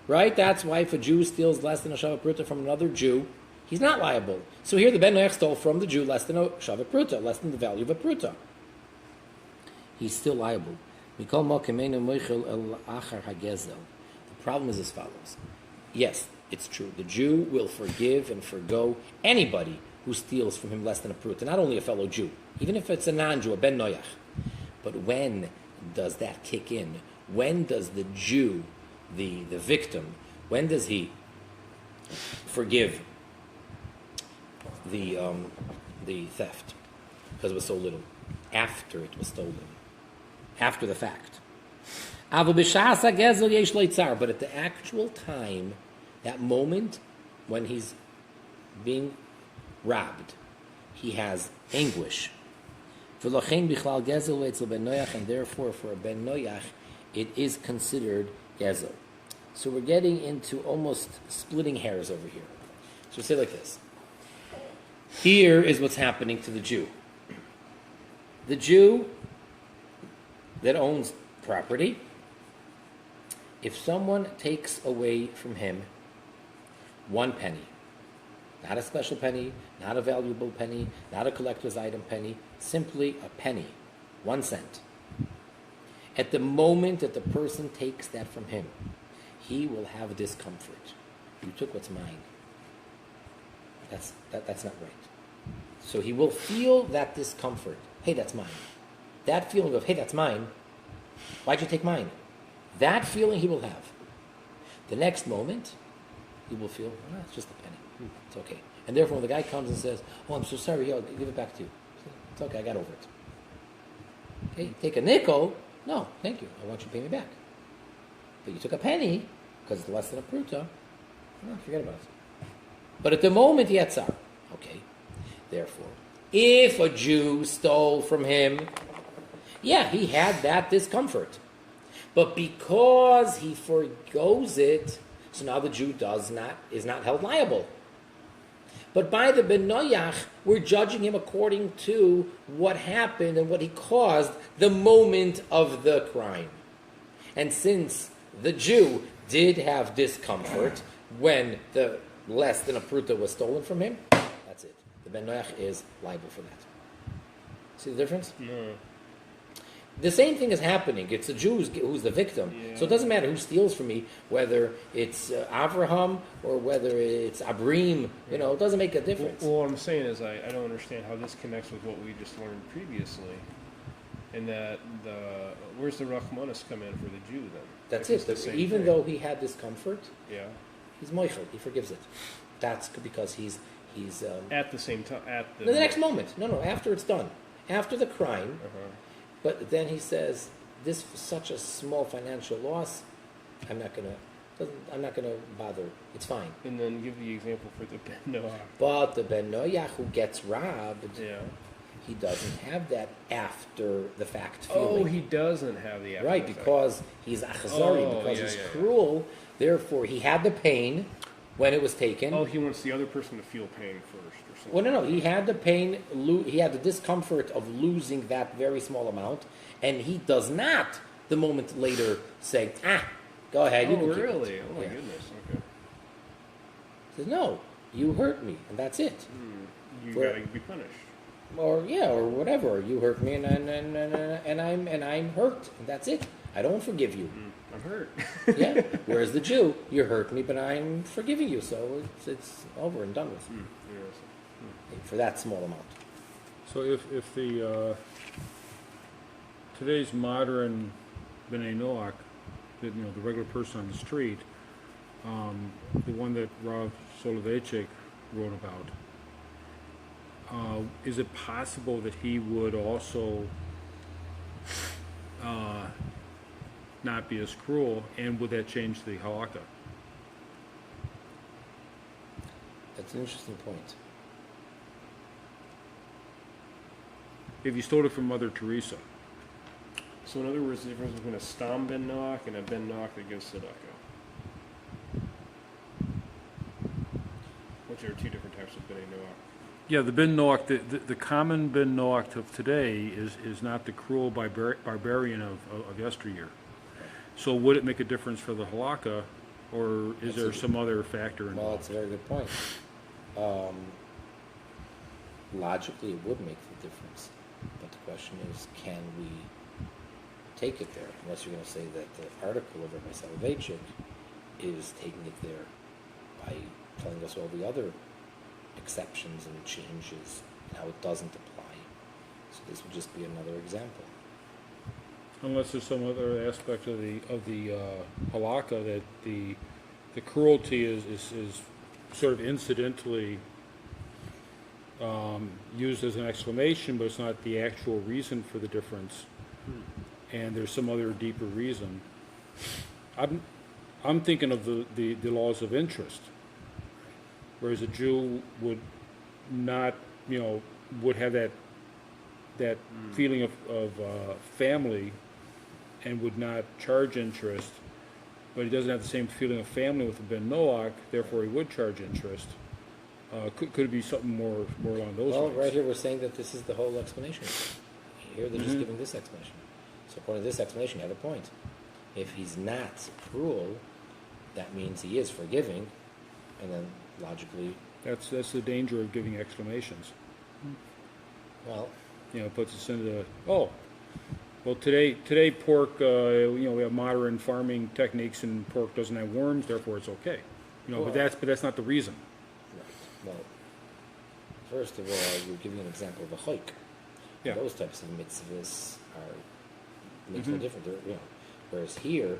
Right? That's why if a Jew steals less than a shavat pruta from another Jew, he's not liable. So here the Ben Noach stole from the Jew less than a shavat pruta, less than the value of a pruta. He's still liable. The problem is as follows. Yes, it's true. The Jew will forgive and forgo anybody who steals from him less than a pruta, not only a fellow Jew, even if it's a non-Jew, a Ben Noach. But when does that kick in? When does the Jew, the victim, when does he forgive the theft? Because it was so little. After it was stolen. After the fact. But at the actual time, that moment when he's being robbed, he has anguish. And therefore, for a Ben Noach, it is considered gezel. So we're getting into almost splitting hairs over here. So we say like this. Here is what's happening to the Jew. The Jew that owns property, if someone takes away from him 1 penny, not a special penny, not a valuable penny, not a collector's item penny, simply a penny, 1 cent. At the moment that the person takes that from him, he will have discomfort. You took what's mine. That's not right. So he will feel that discomfort. Hey, that's mine. That feeling of, hey, that's mine. Why'd you take mine? That feeling he will have. The next moment, he will feel, it's just a penny. It's okay. And therefore, when the guy comes and says, oh, I'm so sorry, I'll give it back to you. It's okay, I got over it. Okay, take a nickel. No, thank you. I want you to pay me back. But you took a penny, because it's less than a pruta. No, forget about it. But at the moment, he had tsar. Okay. Therefore, if a Jew stole from him, yeah, he had that discomfort. But because he forgoes it, so now the Jew is not held liable. But by the Ben Noach, we're judging him according to what happened and what he caused the moment of the crime. And since the Jew did have discomfort when the less than a pruta was stolen from him, that's it. The Ben Noach is liable for that. See the difference? No. The same thing is happening. It's the Jew who's the victim. Yeah. So it doesn't matter who steals from me, whether it's Avraham or whether it's Abrim. It doesn't make a difference. Well, what I'm saying is I don't understand how this connects with what we just learned previously. And that where's the Rachmanis come in for the Jew then? That's If it's it. the same Even thing. though he had discomfort, Yeah. he's moichel. He forgives it. That's because he's At the same time, at the no, the next moment. No, after it's done, after the crime. But then he says, "This was such a small financial loss. I'm not gonna bother. It's fine." And then give the example for the Ben Noach. But the Ben Noach who gets robbed, Yeah. he doesn't have that after the fact feeling. Oh, he doesn't have the Right, because he's achazari, because he's cruel. Therefore, he had the pain when it was taken. Oh, he wants the other person to feel pain first, or something. Well, no. He had the pain. He had the discomfort of losing that very small amount, and he does not. The moment later, say, "Go ahead, you Oh, can keep really? it." Oh my Yeah. goodness. Okay. He says, "No, you hurt me, and that's it." You Where- gotta be punished. Or whatever. You hurt me, and I'm hurt, and that's it. I don't forgive you. I'm hurt. Yeah. Whereas the Jew, you hurt me, but I'm forgiving you, so it's over and done with for that small amount. So if the today's modern B'nai Noach, the regular person on the street, the one that Rav Soloveitchik wrote about, is it possible that he would also not be as cruel, and would that change the halakha? That's an interesting point. If you stole it from Mother Teresa, So in other words, the difference between a Stam Ben Noach and a Ben Noach that gives tzedakah, which are two different types of B'nai Noach. yeah, the Ben Noach, the common Ben Noach of today is not the cruel barbarian of yesteryear. So would it make a difference for the halakha, or is there some other factor Well, involved? that's a very good point. Logically, it would make the difference, but the question is, can we take it there? Unless you're going to say that the article of Rabbi Soloveitchik is taking it there by telling us all the other exceptions and changes and how it doesn't apply. So this would just be another example. Unless there's some other aspect of the halakha that the cruelty is sort of incidentally used as an exclamation, but it's not the actual reason for the difference, and there's some other deeper reason. I'm thinking of the laws of interest, whereas a Jew would not, would have that feeling of family and would not charge interest, but he doesn't have the same feeling of family with the Ben Noach, therefore he would charge interest. Could it be something more along those Well, lines? right here we're saying that this is the whole explanation. Here they're just giving this explanation. So according to this explanation, you have a point. If he's not cruel, that means he is forgiving, and then logically, That's the danger of giving explanations. well, It puts us into well, today pork, we have modern farming techniques and pork doesn't have worms, therefore it's okay. Well- But that's not the reason. right. Well, first of all, you're giving an example of a halakhic. Yeah. Those types of mitzvahs makes no difference. Whereas here,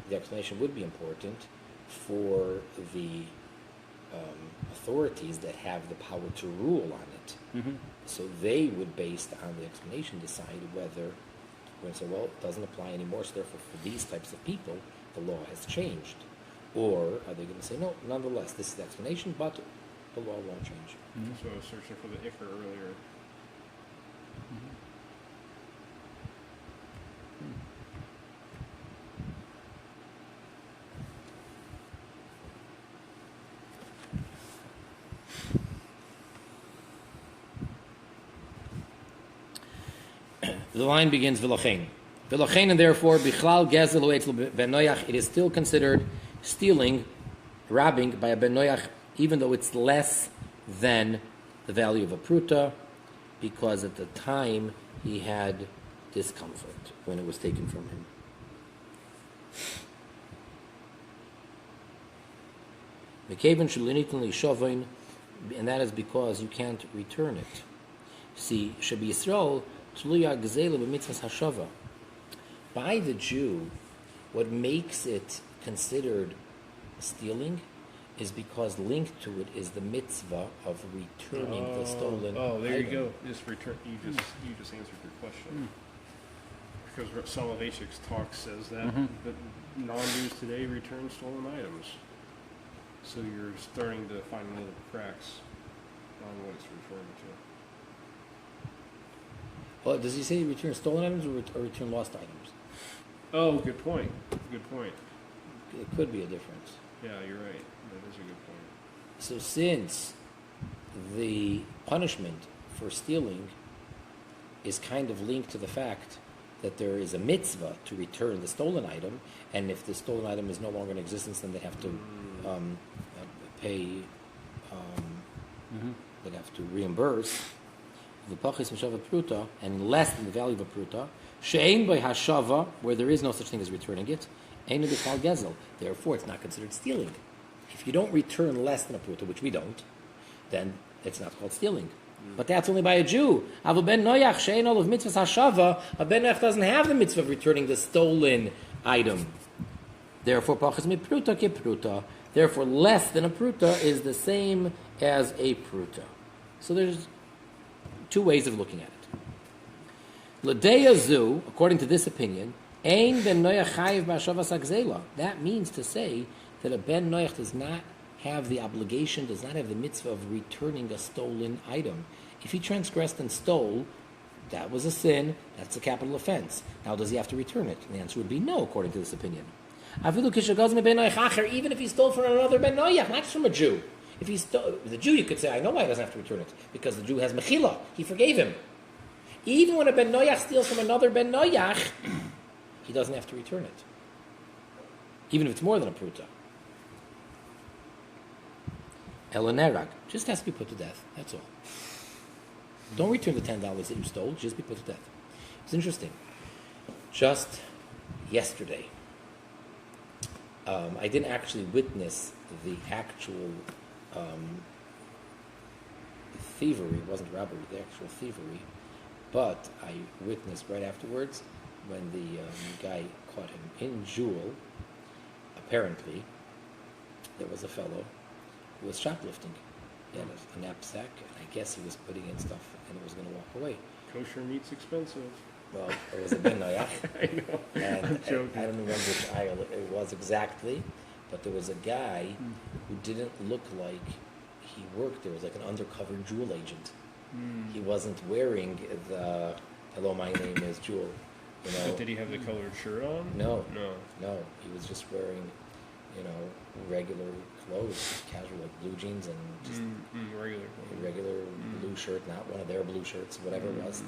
the explanation would be important for the authorities that have the power to rule on it. So they would, based on the explanation, decide whether we're going to say, well, it doesn't apply anymore, so therefore for these types of people, the law has changed. Or are they going to say, no, nonetheless, this is the explanation, but the law won't change. So I was searching for the Iker earlier. The line begins, V'lochein. V'lochein, and therefore, Bichlal Gezel U'etzel Ben Noach, it is still considered stealing, robbing by a Ben Noach, even though it's less than the value of a pruta, because at the time he had discomfort when it was taken from him. Mekaven Shulinitun Lishovain, and that is because you can't return it. See, Shabi Yisrael, Tluya Gzela b'mitzvahs hashava. By the Jew, what makes it considered stealing is because linked to it is the mitzvah of returning the stolen Oh, there item. you go. Just return. You just answered your question. Because Soloveitchik's talk says that that non-Jews today return stolen items. So you're starting to find little cracks on what it's referring to. Well, does he say return stolen items or return lost items? Oh, good point. Good point. It could be a difference. Yeah, you're right. That is a good point. So since the punishment for stealing is kind of linked to the fact that there is a mitzvah to return the stolen item, and if the stolen item is no longer in existence, then they have to pay, they'd have to reimburse the pachis mishava pruta, and less than the value of a pruta, she'ein by hashava, where there is no such thing as returning it, ein b'chal gezel. Therefore, it's not considered stealing. If you don't return less than a pruta, which we don't, then it's not called stealing. But that's only by a Jew. Aval ben Noach she'ein ol of mitzvahs hashava. A ben Noach doesn't have the mitzvah of returning the stolen item. Therefore, pachas mi pruta ke pruta. Therefore, less than a pruta is the same as a pruta. So there's two ways of looking at it. L'deya zu, according to this opinion, ein ben Noach chayiv b'ashavas hagzela. That means to say that a ben Noach does not have the obligation, does not have the mitzvah of returning a stolen item. If he transgressed and stole, that was a sin, that's a capital offense. Now, does he have to return it? And the answer would be no, according to this opinion. Even if he stole from another ben Noach, not just from a Jew. If he stole, the Jew, you could say, I know why he doesn't have to return it, because the Jew has mechila, he forgave him. Even when a ben Noach steals from another ben Noach, he doesn't have to return it. Even if it's more than a pruta. Elanerag, just has to be put to death. That's all. Don't return the $10 that you stole. Just be put to death. It's interesting. Just yesterday, I didn't actually witness the actual thievery. It wasn't robbery, the actual thievery. But I witnessed right afterwards when the guy caught him in Jewel. Apparently, there was a fellow who was shoplifting. He had a knapsack, and I guess he was putting in stuff, and he was going to walk away. Kosher meat's expensive. Well, it was a Ben Noach. I know. And I'm joking. I don't remember which aisle it was exactly, but there was a guy who didn't look like he worked there. It was like an undercover jewel agent. He wasn't wearing the "Hello, my name is Jewel." You know. But did he have the colored shirt on? No. No. No, he was just wearing, regular clothes, casual, like blue jeans and just Regular. a regular blue shirt, not one of their blue shirts, whatever it was.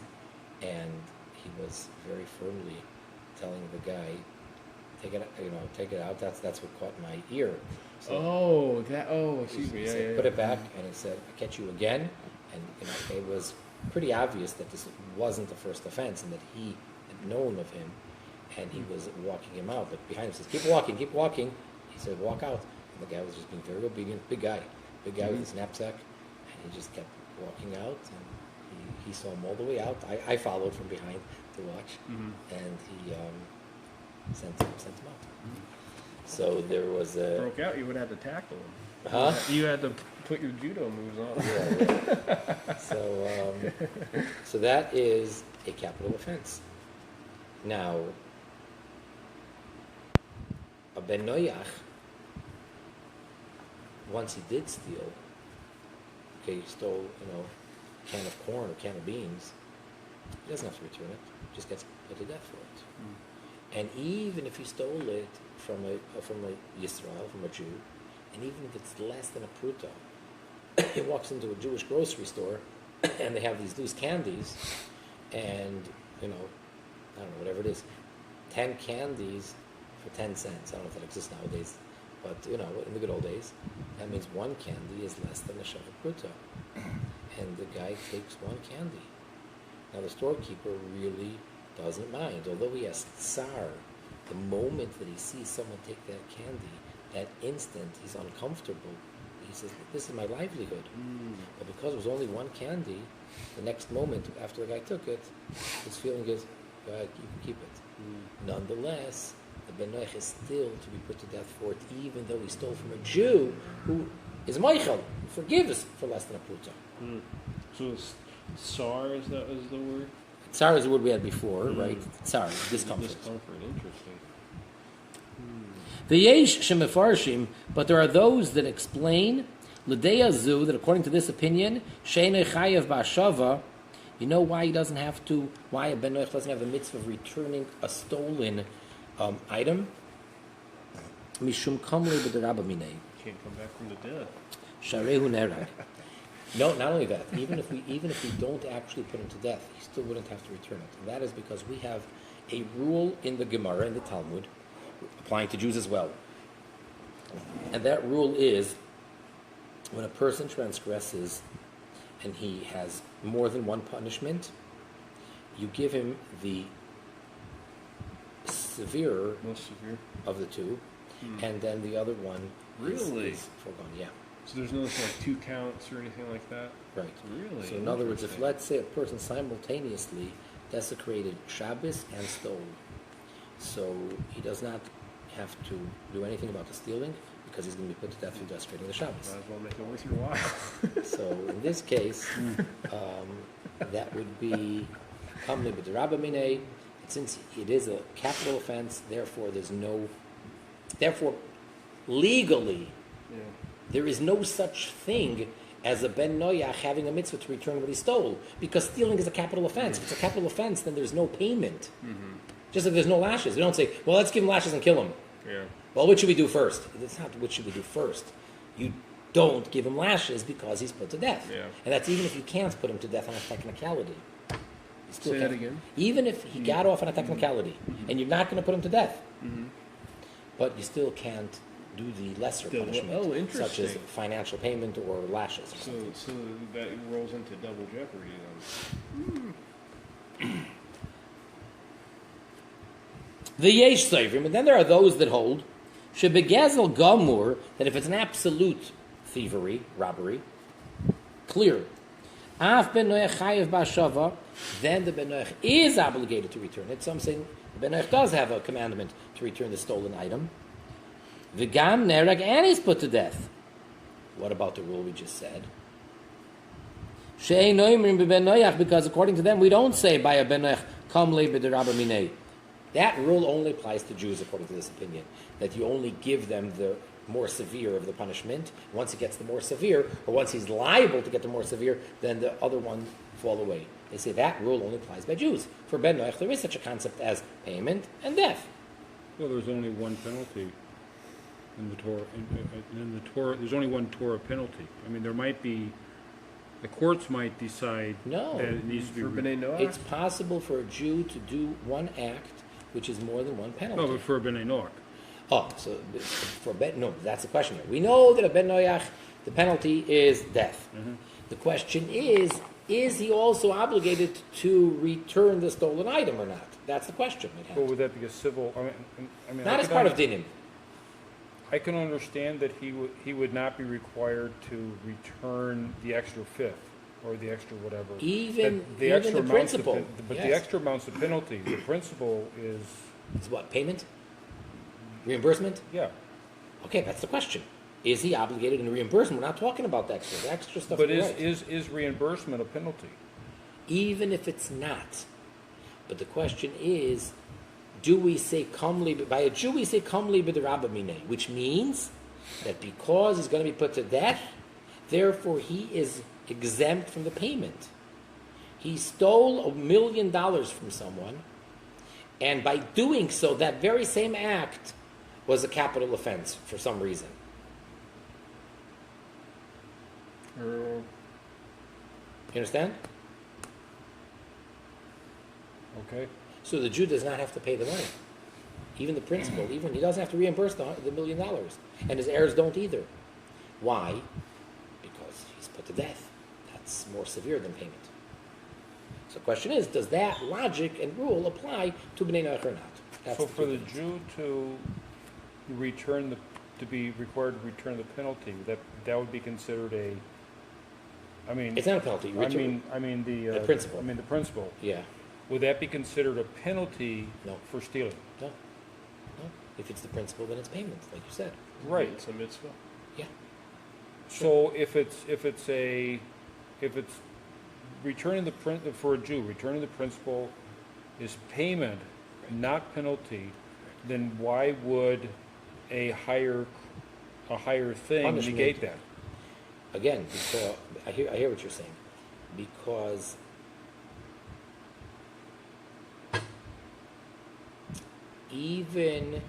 And he was very firmly telling the guy, take it out. That's what caught my ear. So excuse me. he said, put it back, and he said, I'll catch you again. And it was pretty obvious that this wasn't the first offense, and that he had known of him, and he was walking him out. But behind him says, keep walking. He said, walk out. And the guy was just being very obedient. Big guy with his knapsack, and he just kept walking out. And he saw him all the way out. I followed from behind to watch, and he sent him out. So there was a Broke out, you would have to tackle him. Huh? You had to put your judo moves on. Yeah. So that is a capital offense. Now, a Ben Noach, once he did steal, he stole, a can of corn or can of beans, he doesn't have to return it, just gets put to death for it. And even if he stole it from a Yisrael, from a Jew, and even if it's less than a pruta, he walks into a Jewish grocery store, and they have these loose candies, and, I don't know, whatever it is, 10 candies for 10 cents. I don't know if that exists nowadays, but, in the good old days, that means one candy is less than a shava pruta. And the guy takes one candy. Now, the storekeeper really doesn't mind, although he has tsar. The moment that he sees someone take that candy, that instant he's uncomfortable. He says, this is my livelihood. But because it was only one candy, the next moment after the guy took it, his feeling is, go ahead, you can keep it. Nonetheless, the Ben Noach is still to be put to death for it, even though he stole from a Jew who is Michael, forgives for less than a pruta. So it's Tsar, is the word? Tsar is the word we had before, right? Tsar, discomfort. Discomfort, interesting. The yesh shemefarshim, but there are those that explain l'deya zu, that according to this opinion, she'enei chayev ba'ashava. You know why he doesn't have to? Why a ben noach doesn't have the mitzvah of returning a stolen item? Mishum kamle b'derabba minei. Can't come back from the dead. Sharehu nerag. No, not only that. Even if we don't actually put him to death, he still wouldn't have to return it. And that is because we have a rule in the Gemara, in the Talmud, applying to Jews as well. And that rule is, when a person transgresses and he has more than one punishment, you give him the severer Most severe. of the two, and then the other one Really? is foregone. Yeah, So there's no like 2 counts or anything like that? right. Really? So in other words, if Interesting. let's say a person simultaneously desecrated Shabbos and stole, so he does not have to do anything about the stealing because he's going to be put to death for desecrating the Shabbos. Might as well make it worth your while. So in this case, that would be kamli b'derabba minei. Since it is a capital offense, therefore legally Yeah. there is no such thing as a ben noach having a mitzvah to return what he stole, because stealing is a capital offense. If it's a capital offense, then there's no payment. Just like there's no lashes. We don't say, well, let's give him lashes and kill him. Yeah. Well, what should we do first? It's not what should we do first. You don't give him lashes because he's put to death. Yeah. And that's even if you can't put him to death on a technicality. You still Say that can't. again? Even if he got off on a technicality, and you're not going to put him to death, but you still can't do the lesser The- punishment, oh, such as interesting. financial payment or lashes. Or So something. so that rolls into double jeopardy then. The yesh seivrim, and then there are those that hold shebegezel gamur, that if it's an absolute thievery, robbery, clear, af ben noach chayev ba'ashava, then the ben noach is obligated to return it. Some say the ben noach does have a commandment to return the stolen item. V'gam nerag, and he's put to death. What about the rule we just said? She'ein noimrim b'ben noach, because according to them we don't say by a ben noach kam le b'derabba minei. That rule only applies to Jews, according to this opinion, that you only give them the more severe of the punishment. Once he gets the more severe, or once he's liable to get the more severe, then the other one fall away. They say that rule only applies by Jews. For Ben Noach, there is such a concept as payment and death. Well, there's only one penalty in the Torah. In the Torah, there's only one Torah penalty. I mean, there might be, the courts might decide No. that it needs to be. For B'nai Noach? It's possible for a Jew to do one act which is more than one penalty. No, but for a B'nai Noach. Oh, so for Ben, no, that's the question here. We know that a Ben Noach, the penalty is death. The question is he also obligated to return the stolen item or not? That's the question. It has Well, to. would that be a civil? I mean, Not as part of dinim. I can understand that he would not be required to return the extra fifth or the extra whatever. Even That the amounts principal. but Yes. the extra amounts of penalty. The principal is It's what, payment? Reimbursement? yeah. Okay, that's the question. Is he obligated in reimbursement? We're not talking about that extra. The extra stuff. But you're right. is reimbursement a penalty? Even if it's not. But the question is, do we say kamli, by a Jew we say kamli b'derabba minei, which means that because he's going to be put to death, therefore he is exempt from the payment. He stole $1 million from someone, and by doing so, that very same act was a capital offense for some reason. Or You understand? Okay. So the Jew does not have to pay the money. Even the principal, even he doesn't have to reimburse the $1 million. And his heirs don't either. Why? Because he's put to death. That's more severe than payment. So the question is, does that logic and rule apply to B'nai Noach or not? That's So for the key. Jew to be required to return the penalty, that would be considered a. I mean. It's not a penalty. I mean the principal. I mean the principal. Yeah. Would that be considered a penalty No. for stealing? No. No? If it's the principal, then it's payment, like you said. Right. It's a mitzvah. Yeah. So if it's returning for a Jew, returning the principal is payment, not penalty, then why would a higher thing Punishment. negate that? Again, because I hear what you're saying. Because even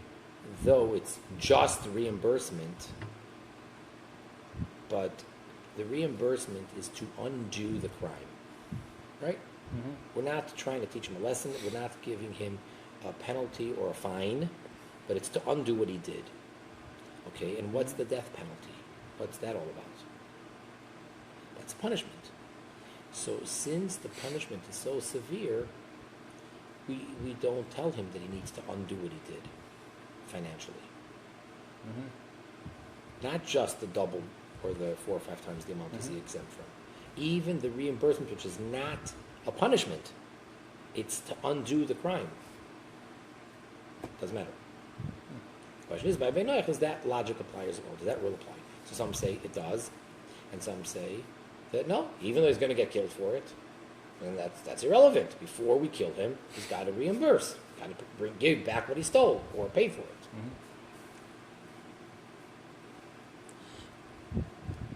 though it's just reimbursement, but the reimbursement is to undo the crime, right? Mm-hmm. We're not trying to teach him a lesson. We're not giving him a penalty or a fine, but it's to undo what he did. Okay, and what's the death penalty? What's that all about? That's punishment. So since the punishment is so severe, we don't tell him that he needs to undo what he did financially. Mm-hmm. Not just the double or the 4 or 5 times the amount is he exempt from. Even the reimbursement, which is not a punishment, it's to undo the crime. Doesn't matter. The question is, by Ben Noach, does that logic apply as well? Does that rule apply? So some say it does, and some say that no, even though he's going to get killed for it, and that's irrelevant. Before we kill him, he's got to reimburse, got to give back what he stole or pay for it.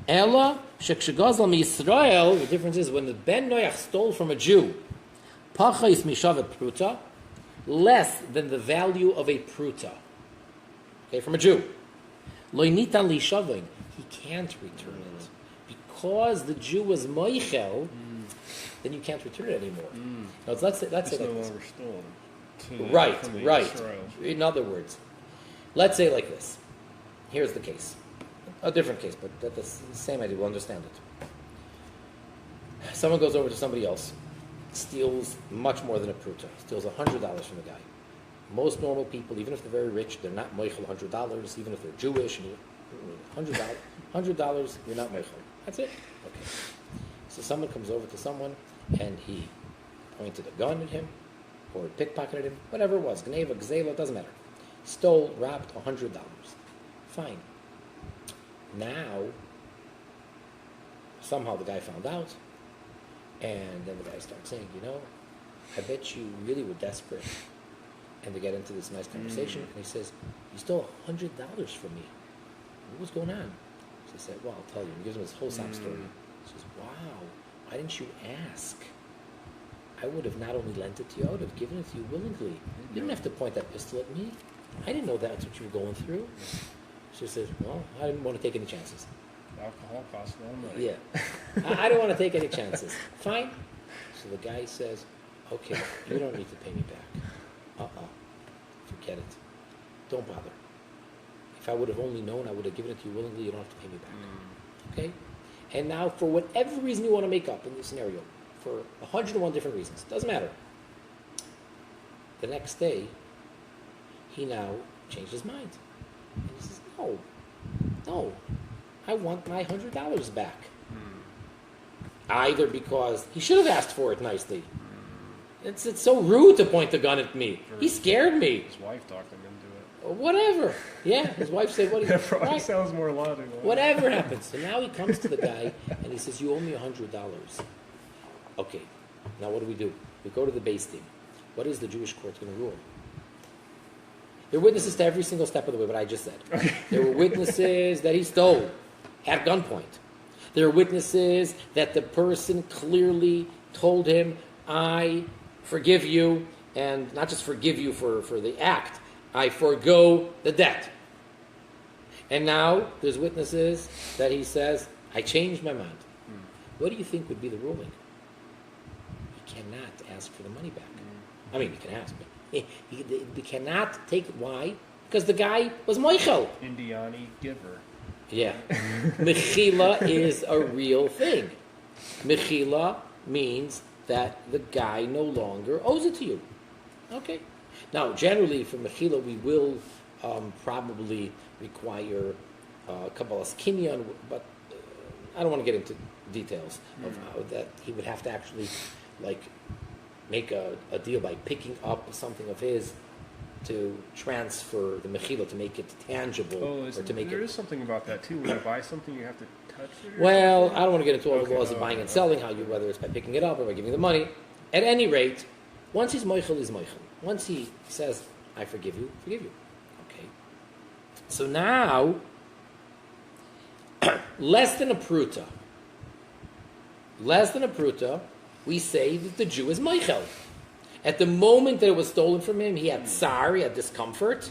Ella shekshegazal miYisrael. The difference is when the Ben Noach stole from a Jew, pachais mishavet pruta, less than the value of a pruta. Okay, from a Jew. Lo nitan lishavin. He can't return it because the Jew was moichel. Then you can't return it anymore. Now, let's say It's like no this. longer stolen. Right. Israel. In other words, let's say like this. Here's the case. A different case, but that's the same idea. We'll understand it. Someone goes over to somebody else, steals much more than a pruta, steals $100 from the guy. Most normal people, even if they're very rich, they're not moichel $100. Even if they're Jewish, and $100, you're not moichel. That's it. Okay. So someone comes over to someone, and he pointed a gun at him, or pickpocketed him, whatever it was, gneva, gzela, doesn't matter. Stole, robbed $100. Fine. Now, somehow the guy found out, and then the guy starts saying, I bet you really were desperate. And they get into this nice conversation, and he says, you stole $100 from me. What was going on? So he said, well, I'll tell you. And he gives him his whole sob story. He says, wow, why didn't you ask? I would have not only lent it to you, I would have given it to you willingly. You didn't have to point that pistol at me. I didn't know that's what you were going through. She says, well, I didn't want to take any chances. Alcohol costs a lot of money. Yeah. I don't want to take any chances. Fine. So the guy says, okay, you don't need to pay me back. Forget it. Don't bother. If I would have only known, I would have given it to you willingly. You don't have to pay me back. Okay? And now, for whatever reason you want to make up in this scenario, for 101 different reasons, doesn't matter. The next day, he now changed his mind. And he says, no, I want my $100 back. Either because he should have asked for it nicely. It's so rude to point the gun at me. He scared me. His wife talked him into it. Or whatever. Yeah, his wife said, what do you... That probably Right. sounds more logical. Whatever happens. So now he comes to the guy and he says, you owe me $100. Okay, now what do? We go to the base team. What is the Jewish court going to rule? There were witnesses to every single step of the way, what I just said. Okay. There were witnesses that he stole at gunpoint. There are witnesses that the person clearly told him, I forgive you, and not just forgive you for the act, I forgo the debt. And now there's witnesses that he says, I changed my mind. What do you think would be the ruling? He cannot ask for the money back. I mean, he can ask, but he cannot take it. Why? Because the guy was moichel. Indiani giver. Yeah. Mechila is a real thing. Mechila means that the guy no longer owes it to you. Okay. Now, generally, for Mechila, we will probably require Kabbalah's Kinyan, but I don't want to get into details of how that he would have to actually, make a deal by picking up something of his to transfer the mechila, to make it tangible, Oh, or to make there it. is something about that too. When you buy something, you have to touch it. Or Well, something? I don't want to get into all the Okay, laws of buying and selling, how you, whether it's by picking it up or by giving the money. At any rate, once he's moichel, he's moichel. Once he says, I forgive you, forgive you. Okay. So now, less than a pruta, we say that the Jew is moichel. At the moment that it was stolen from him, he had tsar, he had discomfort.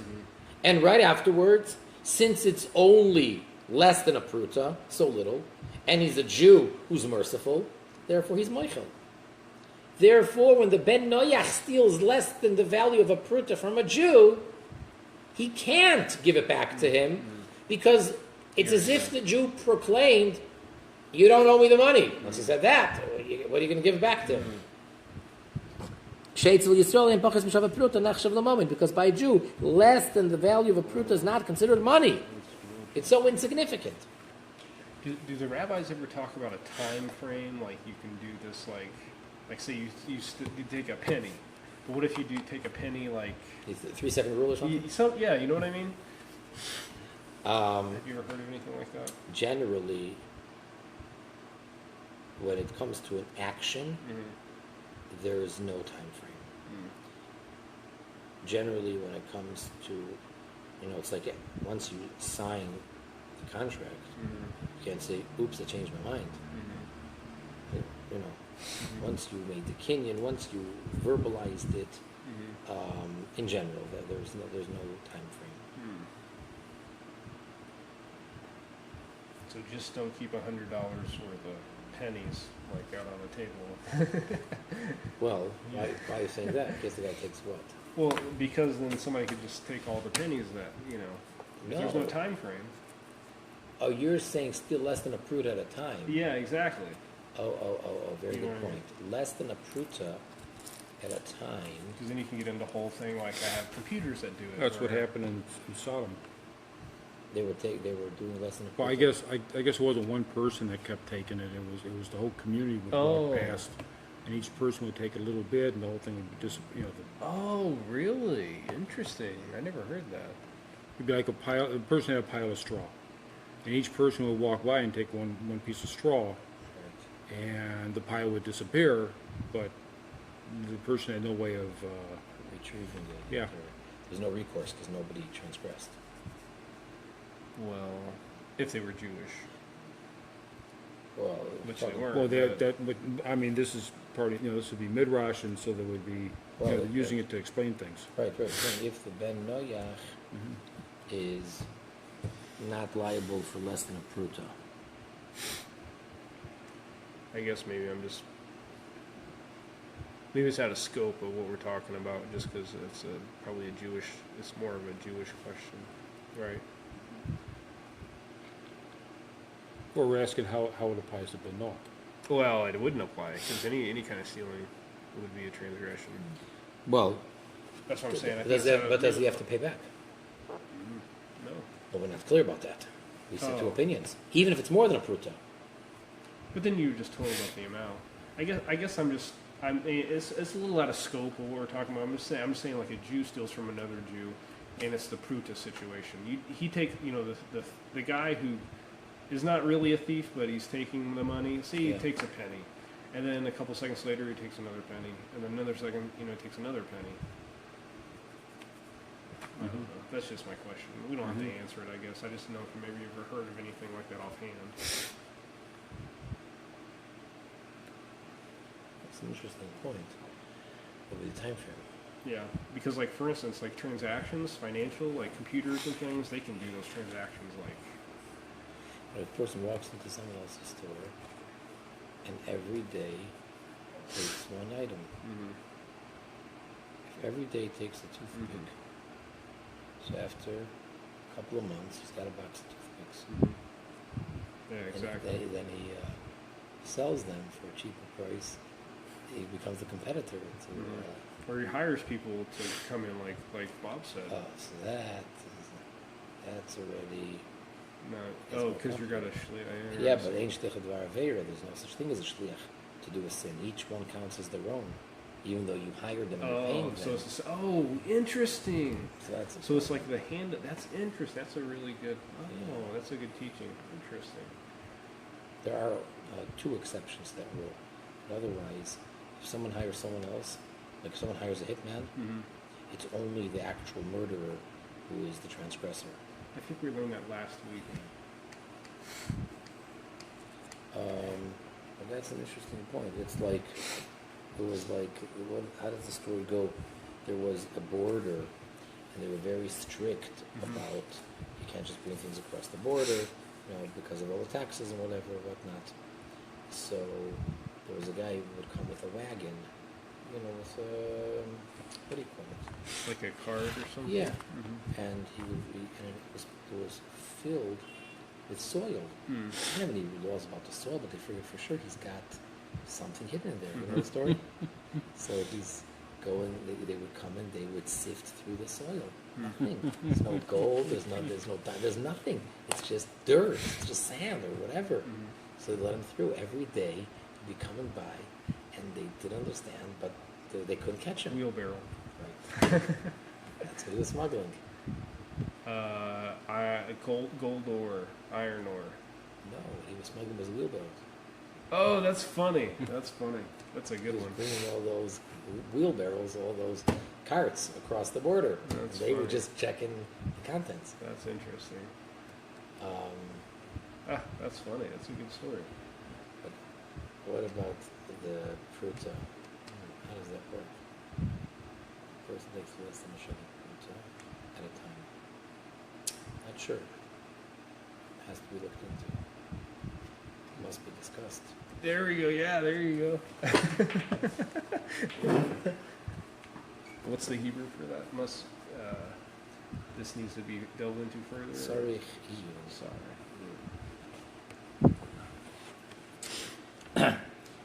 And right afterwards, since it's only less than a pruta, so little, and he's a Jew who's merciful, therefore he's moichel. Therefore, when the Ben Noach steals less than the value of a pruta from a Jew, he can't give it back to him because it's as if the Jew proclaimed, you don't owe me the money. Once he said that, what are you going to give it back to him? Because by a Jew, less than the value of a pruta is not considered money. It's so insignificant. Do the rabbis ever talk about a time frame? Like you can do this, like say you take a penny, but what if you do take a penny like Is it a 3-second rule or something? yeah, you know what I mean? Um, Have you ever heard of anything like that? generally, when it comes to an action, there is no time frame. Generally, when it comes to, it's like once you sign the contract, you can't say, oops, I changed my mind. Once you made the kinyan, once you verbalized it, in general, there's no time frame. So just don't keep $100 worth of pennies like out on the table. Well, why are you saying that? Because the guy takes what? Well, because then somebody could just take all the pennies that if there's no time frame. Oh, you're saying still less than a pruta at a time. Yeah, exactly. Oh, very You know good what I point. Less than a pruta at a time. Because then you can get into the whole thing like I have computers that do it. That's what or- happened in Sodom. They were doing less than a pruta. Well, I guess it wasn't one person that kept taking it. It was the whole community would walk past, and each person would take a little bit, and the whole thing would just Oh, really? Interesting. I never heard that. it'd be like a person had a pile of straw, and each person would walk by and take one piece of straw, and the pile would disappear, but the person had no way of Retrieving it. Yeah. There's no recourse because nobody transgressed. Well, if they were Jewish. Well, Which they weren't. well, but- this is part of this would be midrash, and so there would be Well, they're using it to explain things. Right. Saying if the Ben Noach is not liable for less than a pruta. I guess maybe maybe it's out of scope of what we're talking about, just because it's probably it's more of a Jewish question, right? Well, we're asking how it applies to Ben Noach. Well, it wouldn't apply because any kind of stealing would be a transgression. Well, That's what I'm saying. I but think it's out of- does he have to pay back? No. Well, we're not clear about that. We said two Oh. opinions. Even if it's more than a pruta. But then you just told about the amount. I guess it's a little out of scope of what we're talking about. I'm just saying like a Jew steals from another Jew, and it's the pruta situation. He takes the guy who is not really a thief, but he's taking the money. See, he takes a penny, and then a couple seconds later he takes another penny, and then another second he takes another penny. I don't know. That's just my question. We don't have to answer it, I guess. I just know if maybe you've ever heard of anything like that offhand. That's an interesting point. What would be the time frame? Yeah, because like for instance, like transactions, financial, like computers and things, they can do those transactions like. When a person walks into someone else's store and every day takes one item. If every day takes a toothpick, so after a couple of months he's got a box of toothpicks. Yeah, And exactly. then he sells them for a cheaper price. He becomes a competitor to. Or he hires people to come in, like Bob said. So that's already. No, more because you got a shliach. Yeah, but ain't shliach dvar aveira. There's no such thing as a shliach to do a sin. Each one counts as their own. even though you hired them and you're paying them. So it's interesting. So It's like the hand. That's interesting. That's a really good. That's a good teaching. Interesting. there are two exceptions to that rule. But otherwise, if someone hires someone else, like if someone hires a hitman, it's only the actual murderer who is the transgressor. I think we learned that last week. But that's an interesting point. It's like, how does the story go? There was a border, and they were very strict about you can't just bring things across the border, because of all the taxes and whatever, whatnot. So there was a guy who would come with a wagon, with what do you call it? Like a card or something? Yeah. And it was filled with soil. They don't have any laws about the soil, but they figured for sure he's got something hidden in there. You know the story? So he's going, they would come and they would sift through the soil. Nothing. There's no gold, there's nothing. It's just dirt, it's just sand or whatever. So they let him through every day. He'd be coming by, and they didn't understand, but they couldn't catch him. Wheelbarrow. Right. That's what he was smuggling. Gold ore, iron ore. No, he was smuggling his wheelbarrows. Oh, that's funny. That's funny. That's a good one. Bringing all those wheelbarrows, all those carts across the border. That's They were funny. just checking the contents. That's interesting. That's funny. That's a good story. But what about the pruta? How does that work? Person takes less than a shekel pruta at a time. Not sure. Has to be looked into. Must be discussed. There we go. Yeah, there you go. What's the Hebrew for that? This needs to be delved into further. Sorry.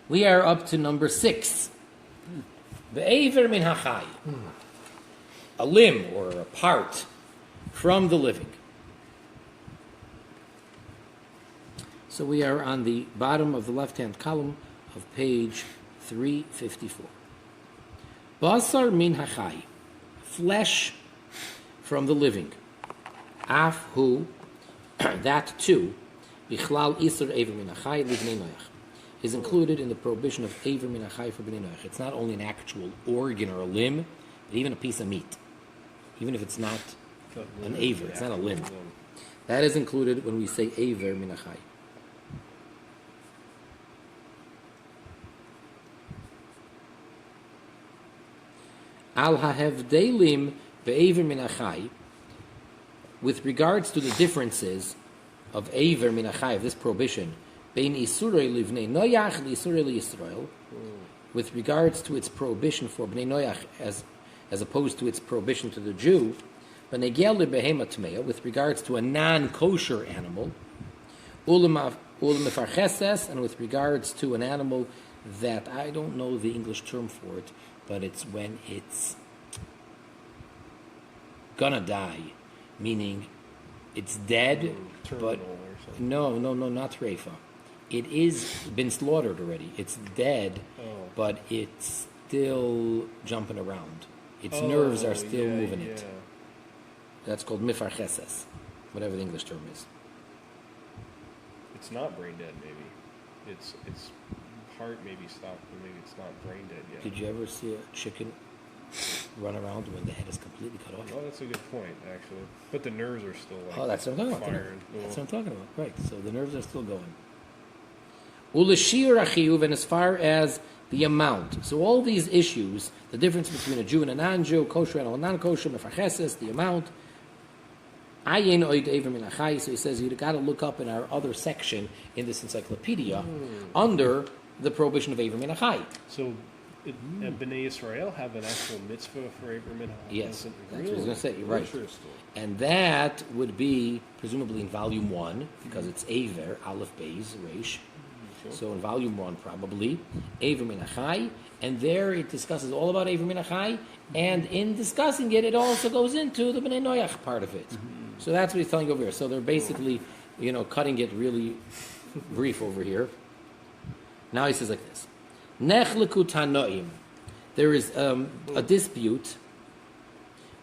We are up to number 6. Be'ever min hachai. A limb or a part from the living. So we are on the bottom of the left-hand column of page 354. Basar min hachai. Flesh from the living. Af hu, that too, bichlal isur ever min hachai livnei noach, is included in the prohibition of ever min hachai for bnei noach. It's not only an actual organ or a limb, but even a piece of meat. Even if it's not an aver, it's not a limb. That is included when we say ever min hachai. Al hahevdelim be'ever min hachai, with regards to the differences of Eiver min hachai, of this prohibition, bein isurei livnei noach isurei liyisrael, with regards to its prohibition for bnei noach as opposed to its prohibition to the Jew, benegel lebehema tmeya, with regards to a non-kosher animal, ulemefarcheses, and with regards to an animal that I don't know the English term for it, but it's when it's gonna die, meaning it's dead, but no, not reifa. It is been slaughtered already. It's dead, but it's still jumping around. Its nerves are still moving it. That's called mifarcheses, whatever the English term is. It's not brain dead, maybe. Its heart maybe stopped, but maybe it's not brain dead yet. Did you ever see a chicken run around when the head is completely cut off? Oh, that's a good point, actually. But the nerves are still like that's what I'm talking about. firing. That's what I'm talking about. Right. So the nerves are still going. Uleshir achiyuv, and as far as the amount. So all these issues, the difference between a Jew and a non-Jew, kosher and a non-kosher, mefarcheses, the amount. Ayin oid ever min hachai. So he says you got to look up in our other section in this encyclopedia under the prohibition of ever min hachai. So, Bnei Israel have an actual mitzvah for ever min hachai? Yes, that's what I was Really? going to say. You're right. Interesting. And that would be presumably in volume 1, because it's Aver, Aleph, Beis, Reish. So in volume 1, probably, Aver min hachai, and there it discusses all about Aver min hachai, and in discussing it, it also goes into the Bnei Noach part of it. So that's what he's telling over here. So they're basically, cutting it really brief over here. Now he says like this. Nechleku tanoim. There is a dispute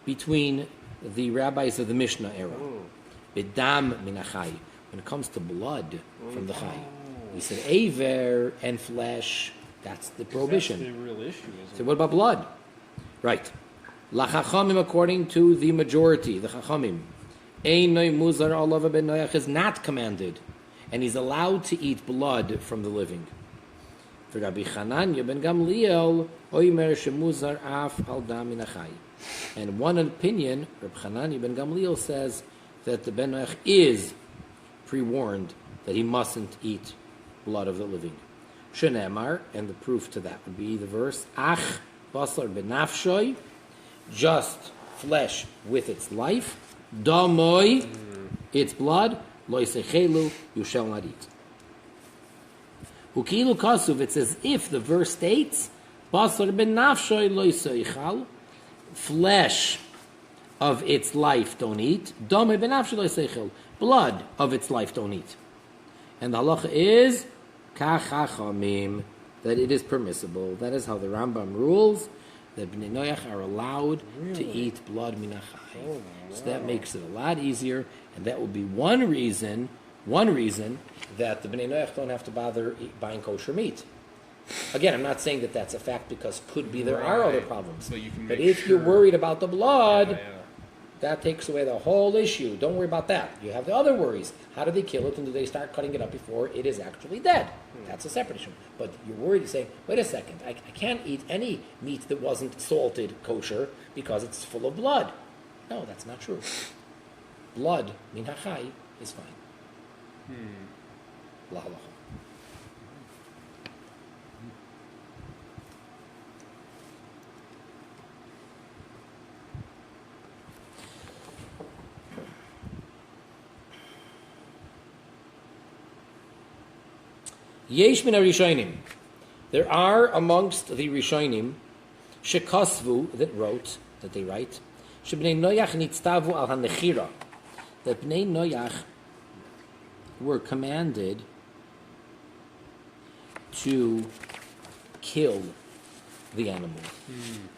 between the rabbis of the Mishnah era. Bidam min achai. When it comes to blood from the chai, we said aver and flesh. That's the prohibition. That's the real issue, isn't So what about blood? Right. Lachachamim, according to the majority, the chachamim, Einoi muzar olav ben Noach is not commanded, and he's allowed to eat blood from the living. For Rabbi Chananya ben Gamliel, oimer shemuzar af al dam min achai. And one opinion, Rabbi Chananya ben Gamliel says that the ben Noach is pre-warned that he mustn't eat blood of the living. Shenemar, and the proof to that would be the verse, Ach basar benafshoy, just flesh with its life, Damoy, its blood, Lo yisechelu, you shall not eat. Ukilu kasuv, it's as if the verse states, Basar benafshoy lo yisechal, flesh of its life don't eat, Damoy benafshoy lo yisechel, blood of its life don't eat. And the halacha is, Kachachamim, that it is permissible. That is how the Rambam rules, that Bnei Noach are allowed to eat blood minachai. So that makes it a lot easier, and that will be one reason that the Bnei Noach don't have to bother buying kosher meat. Again, I'm not saying that that's a fact, because could be there are other problems. But if you're worried about the blood, that takes away the whole issue. Don't worry about that. You have the other worries. How do they kill it, and do they start cutting it up before it is actually dead? That's a separate issue. But you're worried, you say, wait a second, I can't eat any meat that wasn't salted kosher because it's full of blood. No, that's not true. Blood, min hachai, is fine. La halacha. Yesh min Rishonim. There are amongst the Rishonim shekasvu that they write, shebnei Noach nitztavu al hanechira, that Bnei Noach were commanded to kill the animal.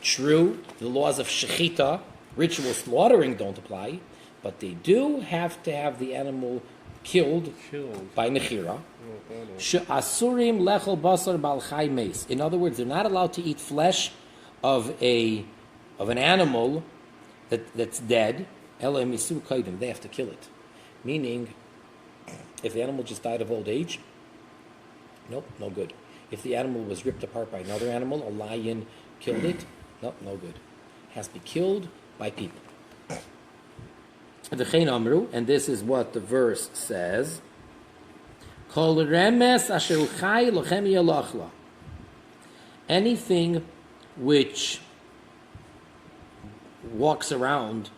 True, the laws of shechita, ritual slaughtering, don't apply, but they do have to have the animal killed by nechira. She'asurim lechol basar bal chai meis. In other words, they're not allowed to eat flesh of an animal that's dead. Ela misu kaidim. They have to kill it. Meaning, if the animal just died of old age, nope, no good. If the animal was ripped apart by another animal, a lion killed it, nope, no good. It has to be killed by people. And this is what the verse says. Anything which walks around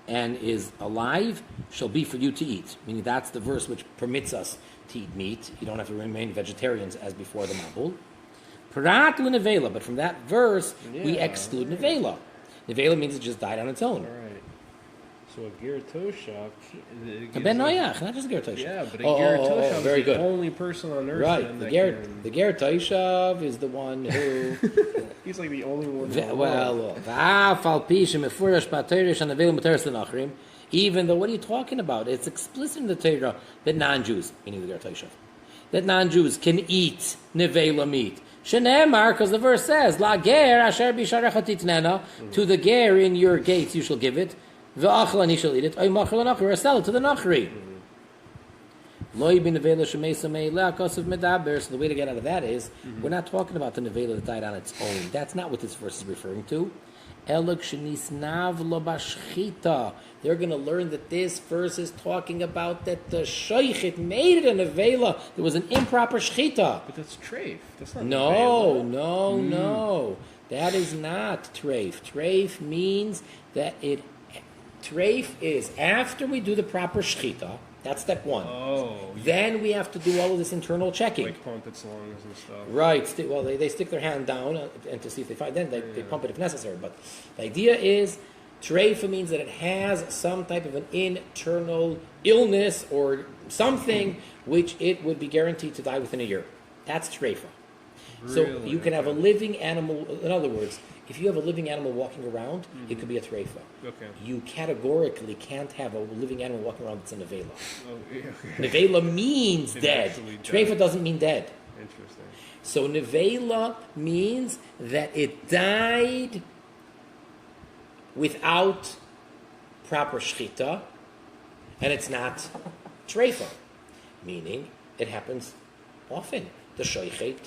and is alive shall be for you to eat. Meaning that's the verse which permits us to eat meat. You don't have to remain vegetarians as before the Mabul. Prat l'nevela, but from that verse we exclude nevela. Nevela means it just died on its own. Right. So a ger toshav, Ben Noach, not just a ger toshav. Yeah, but a ger toshav very is good. the only person on earth. Right, the ger toshav is the one who. He's like the only one. Even though, what are you talking about? It's explicit in the Torah that non-Jews, meaning the ger toshav, that non-Jews can eat nevela meat. Shenemar, because the verse says, La ger asher bisharecha titnena, to the ger in your gates you shall give it. V'achal and he shall eat it. Oy machal and or sell it to the nachri. Loy bin nevela shemesa meila kosav medaber. So the way to get out of that is, we're not talking about the nevela that died on its own. That's not what this verse is referring to. Elok shenisnav lo bashchita. They're going to learn that this verse is talking about that the shaychit made it a nevela. There was an improper shchita. But that's treif. That's not No. That is not treif. Treif means that it. Treif is after we do the proper shchita. That's step one. Then we have to do all of this internal checking. Like pump its lungs and stuff. Right. Well, they stick their hand down and to see if they find. Then they pump it if necessary. But the idea is, treifa means that it has some type of an internal illness or something which it would be guaranteed to die within a year. That's treifa. So Really? you can have a Okay. living animal. In other words, if you have a living animal walking around, it could be a treifa. Okay. You categorically can't have a living animal walking around that's a nevela. Oh, yeah, okay. Nevela means It dead. actually does. Treifa doesn't mean dead. Interesting. So nevela means that it died without proper shchita, and it's not treifa, meaning it happens often. The shoichet,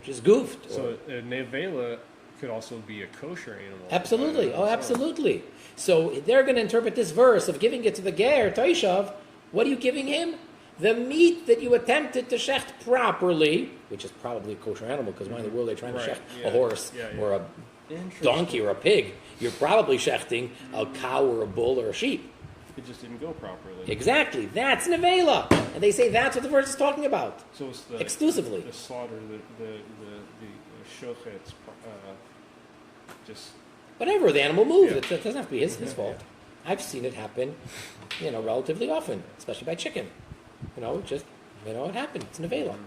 just goofed. So a nevela could also be a kosher animal. Absolutely. Oh, absolutely. So they're going to interpret this verse of giving it to the ger, Toishav. What are you giving him? The meat that you attempted to shecht properly, which is probably a kosher animal, because why in the world are they trying to Right, shecht yeah. a horse Yeah, yeah. or a Interesting. donkey or a pig? You're probably shechting a cow or a bull or a sheep. It just didn't go properly. Exactly. That's nevela. And they say that's what the verse is talking about. So it's the Exclusively. the slaughter, the shochet, just Whatever, the animal moved. Yeah. It doesn't have to be his fault. I've seen it happen, relatively often, especially by chicken. It happened. It's nevela.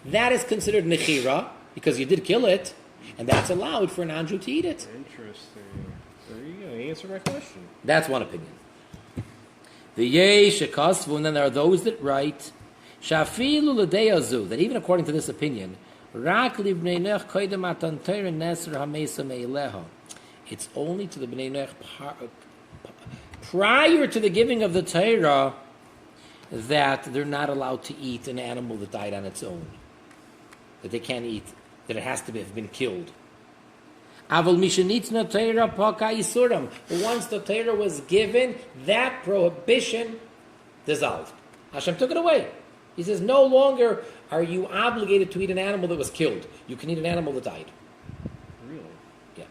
That is considered nechira because you did kill it, and that's allowed for a non-Jew to eat it. interesting. There you go. You answered my question. That's one opinion. The yesh shekasvu, and then there are those that write shafilu l'deyazu, that even according to this opinion, rak livnei noach koydem atan Torah neser hamesa me'ileha. It's only to the bnei noach prior to the giving of the Torah that they're not allowed to eat an animal that died on its own. That they can't eat, that it has to have been killed. Aval mishenitzna Torah paka isuram. But once the Torah was given, that prohibition dissolved. Hashem took it away. He says, no longer are you obligated to eat an animal that was killed. You can eat an animal that died. Really? Yeah.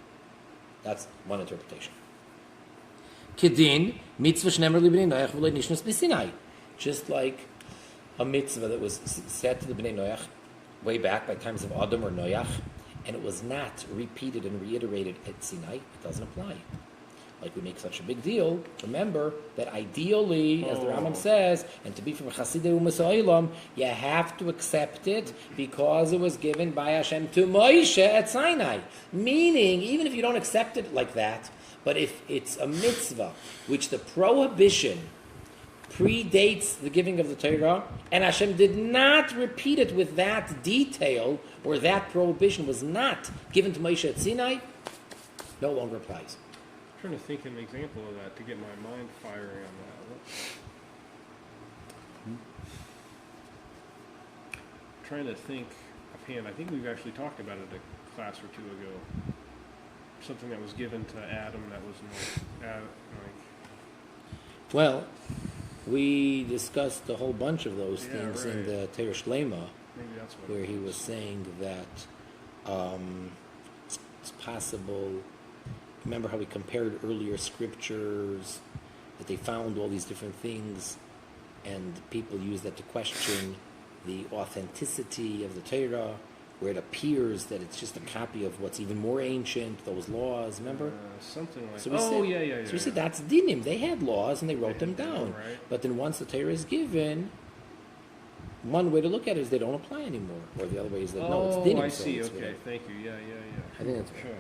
That's one interpretation. Kedin, mitzvah shnemer libnei noach v'lo nishnas b'sinai. Just like a mitzvah that was said to the Bnei Noach way back by times of Adam or Noach, and it was not repeated and reiterated at Sinai, it doesn't apply. Like we make such a big deal, remember that ideally, as the Rambam says, and to be from Chasidei Umas Ha'olam, you have to accept it because it was given by Hashem to Moshe at Sinai. Meaning, even if you don't accept it like that, but if it's a mitzvah, which the prohibition predates the giving of the Torah, and Hashem did not repeat it with that detail, or that prohibition was not given to Moshe at Sinai, no longer applies. I'm trying to think of an example of that to get my mind firing on that. Trying to think offhand. I think we've actually talked about it a class or two ago. Something that was given to Adam that was Well, we discussed a whole bunch of those Yeah, things in right. the Torah Shlema, maybe that's what where it he was saying that it's possible. Remember how we compared earlier scriptures, that they found all these different things, and people use that to question the authenticity of the Torah, where it appears that it's just a copy of what's even more ancient, those laws, remember? something like So we oh said, yeah. So we said that's dinim. They had laws and they wrote them had them, down. right. But then once the Torah is given, one way to look at it is they don't apply anymore. Or the other way is that no, it's dinim. I so see. it's Okay, whatever. thank you. Yeah. I think that's Sure.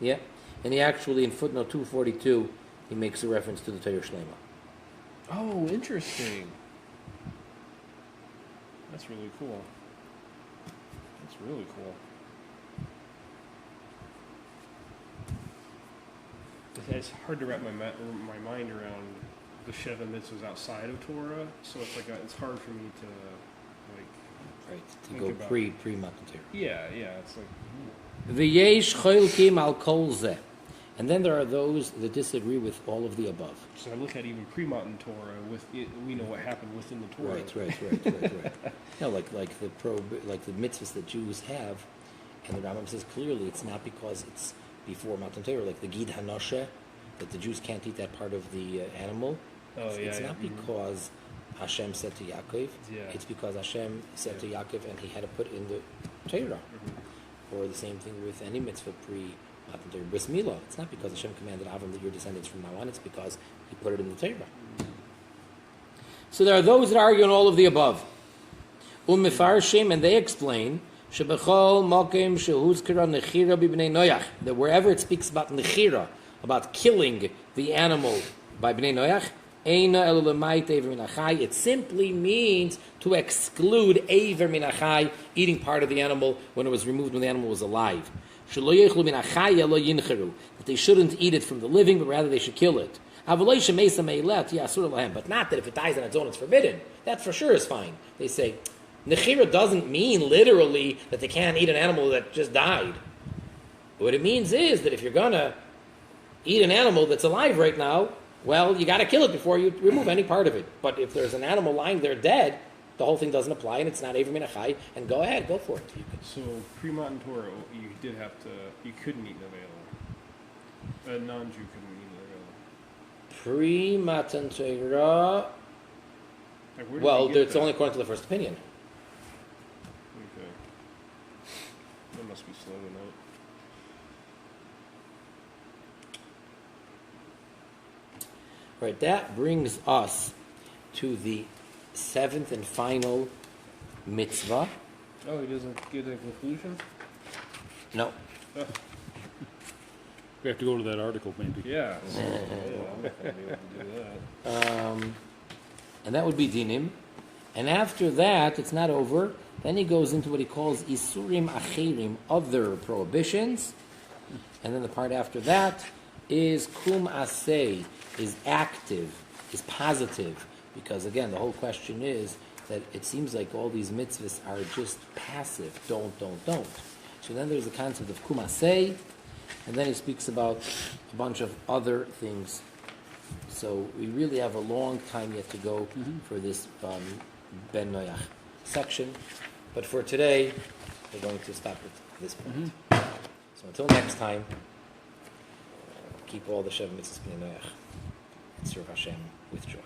Yeah. And he actually, in footnote 242, he makes a reference to the Torah Shlema. Oh, interesting. That's really cool. That's really cool. It's hard to wrap my mind around the Sheva mitzvahs outside of Torah, so it's hard for me to Right. To Think go about pre-Matan Torah. yeah. It's like V'yesh cholkim al kol zeh. And then there are those that disagree with all of the above. so I look at even pre-Matan Torah with it, we know what happened within the Torah. Right. No, like the mitzvahs that Jews have, and the Rambam says clearly it's not because it's before Matan Torah, like the Gid Hanoshe, that the Jews can't eat that part of the animal. Oh, It's yeah, not yeah. because Hashem said to Yaakov. Yeah. It's because Hashem said to Yaakov, and he had to put in the Torah. Or the same thing with any mitzvah pre Matan Torah Bris Milah. It's not because Hashem commanded Avram that your descendants from now on. It's because He put it in the Torah. So there are those that argue on all of the above. Mefarshim, and they explain Shebechol Mokim Shehuzkira Nechira B'Bnei Noach, that wherever it speaks about Nechira, about killing the animal by Bnei Noach, it simply means to exclude Eiver Minachai, eating part of the animal when it was removed when the animal was alive. That they shouldn't eat it from the living, but rather they should kill it. But not that if it dies on its own, it's forbidden. That for sure is fine. They say, Nechira doesn't mean literally that they can't eat an animal that just died. What it means is that if you're going to eat an animal that's alive right now, well, you got to kill it before you remove any part of it. But if there's an animal lying there dead, the whole thing doesn't apply, and it's not Eiver Min HaChai, and go ahead, go for it. So, pre-Matan Torah, you couldn't eat Nevela. A non-Jew couldn't eat Nevela. Pre-Matan Torah, well, it's only according to the first opinion. Okay. That must be slow to note. Right, that brings us to the seventh and final mitzvah. Oh, he doesn't get a conclusion? No. We have to go to that article, maybe. Yeah. So, I'm not going to be able to do that. And that would be dinim. And after that, it's not over. Then he goes into what he calls isurim acherim, other prohibitions. And then the part after that is kum aseh, is active, is positive. Because again, the whole question is that it seems like all these mitzvahs are just passive. Don't. So then there's the concept of kum aseh, and then he speaks about a bunch of other things. So we really have a long time yet to go for this Ben Noach section. But for today, we're going to stop at this point. So until next time, keep all the Shev Mitzvahs Ben Noach and serve Hashem with joy.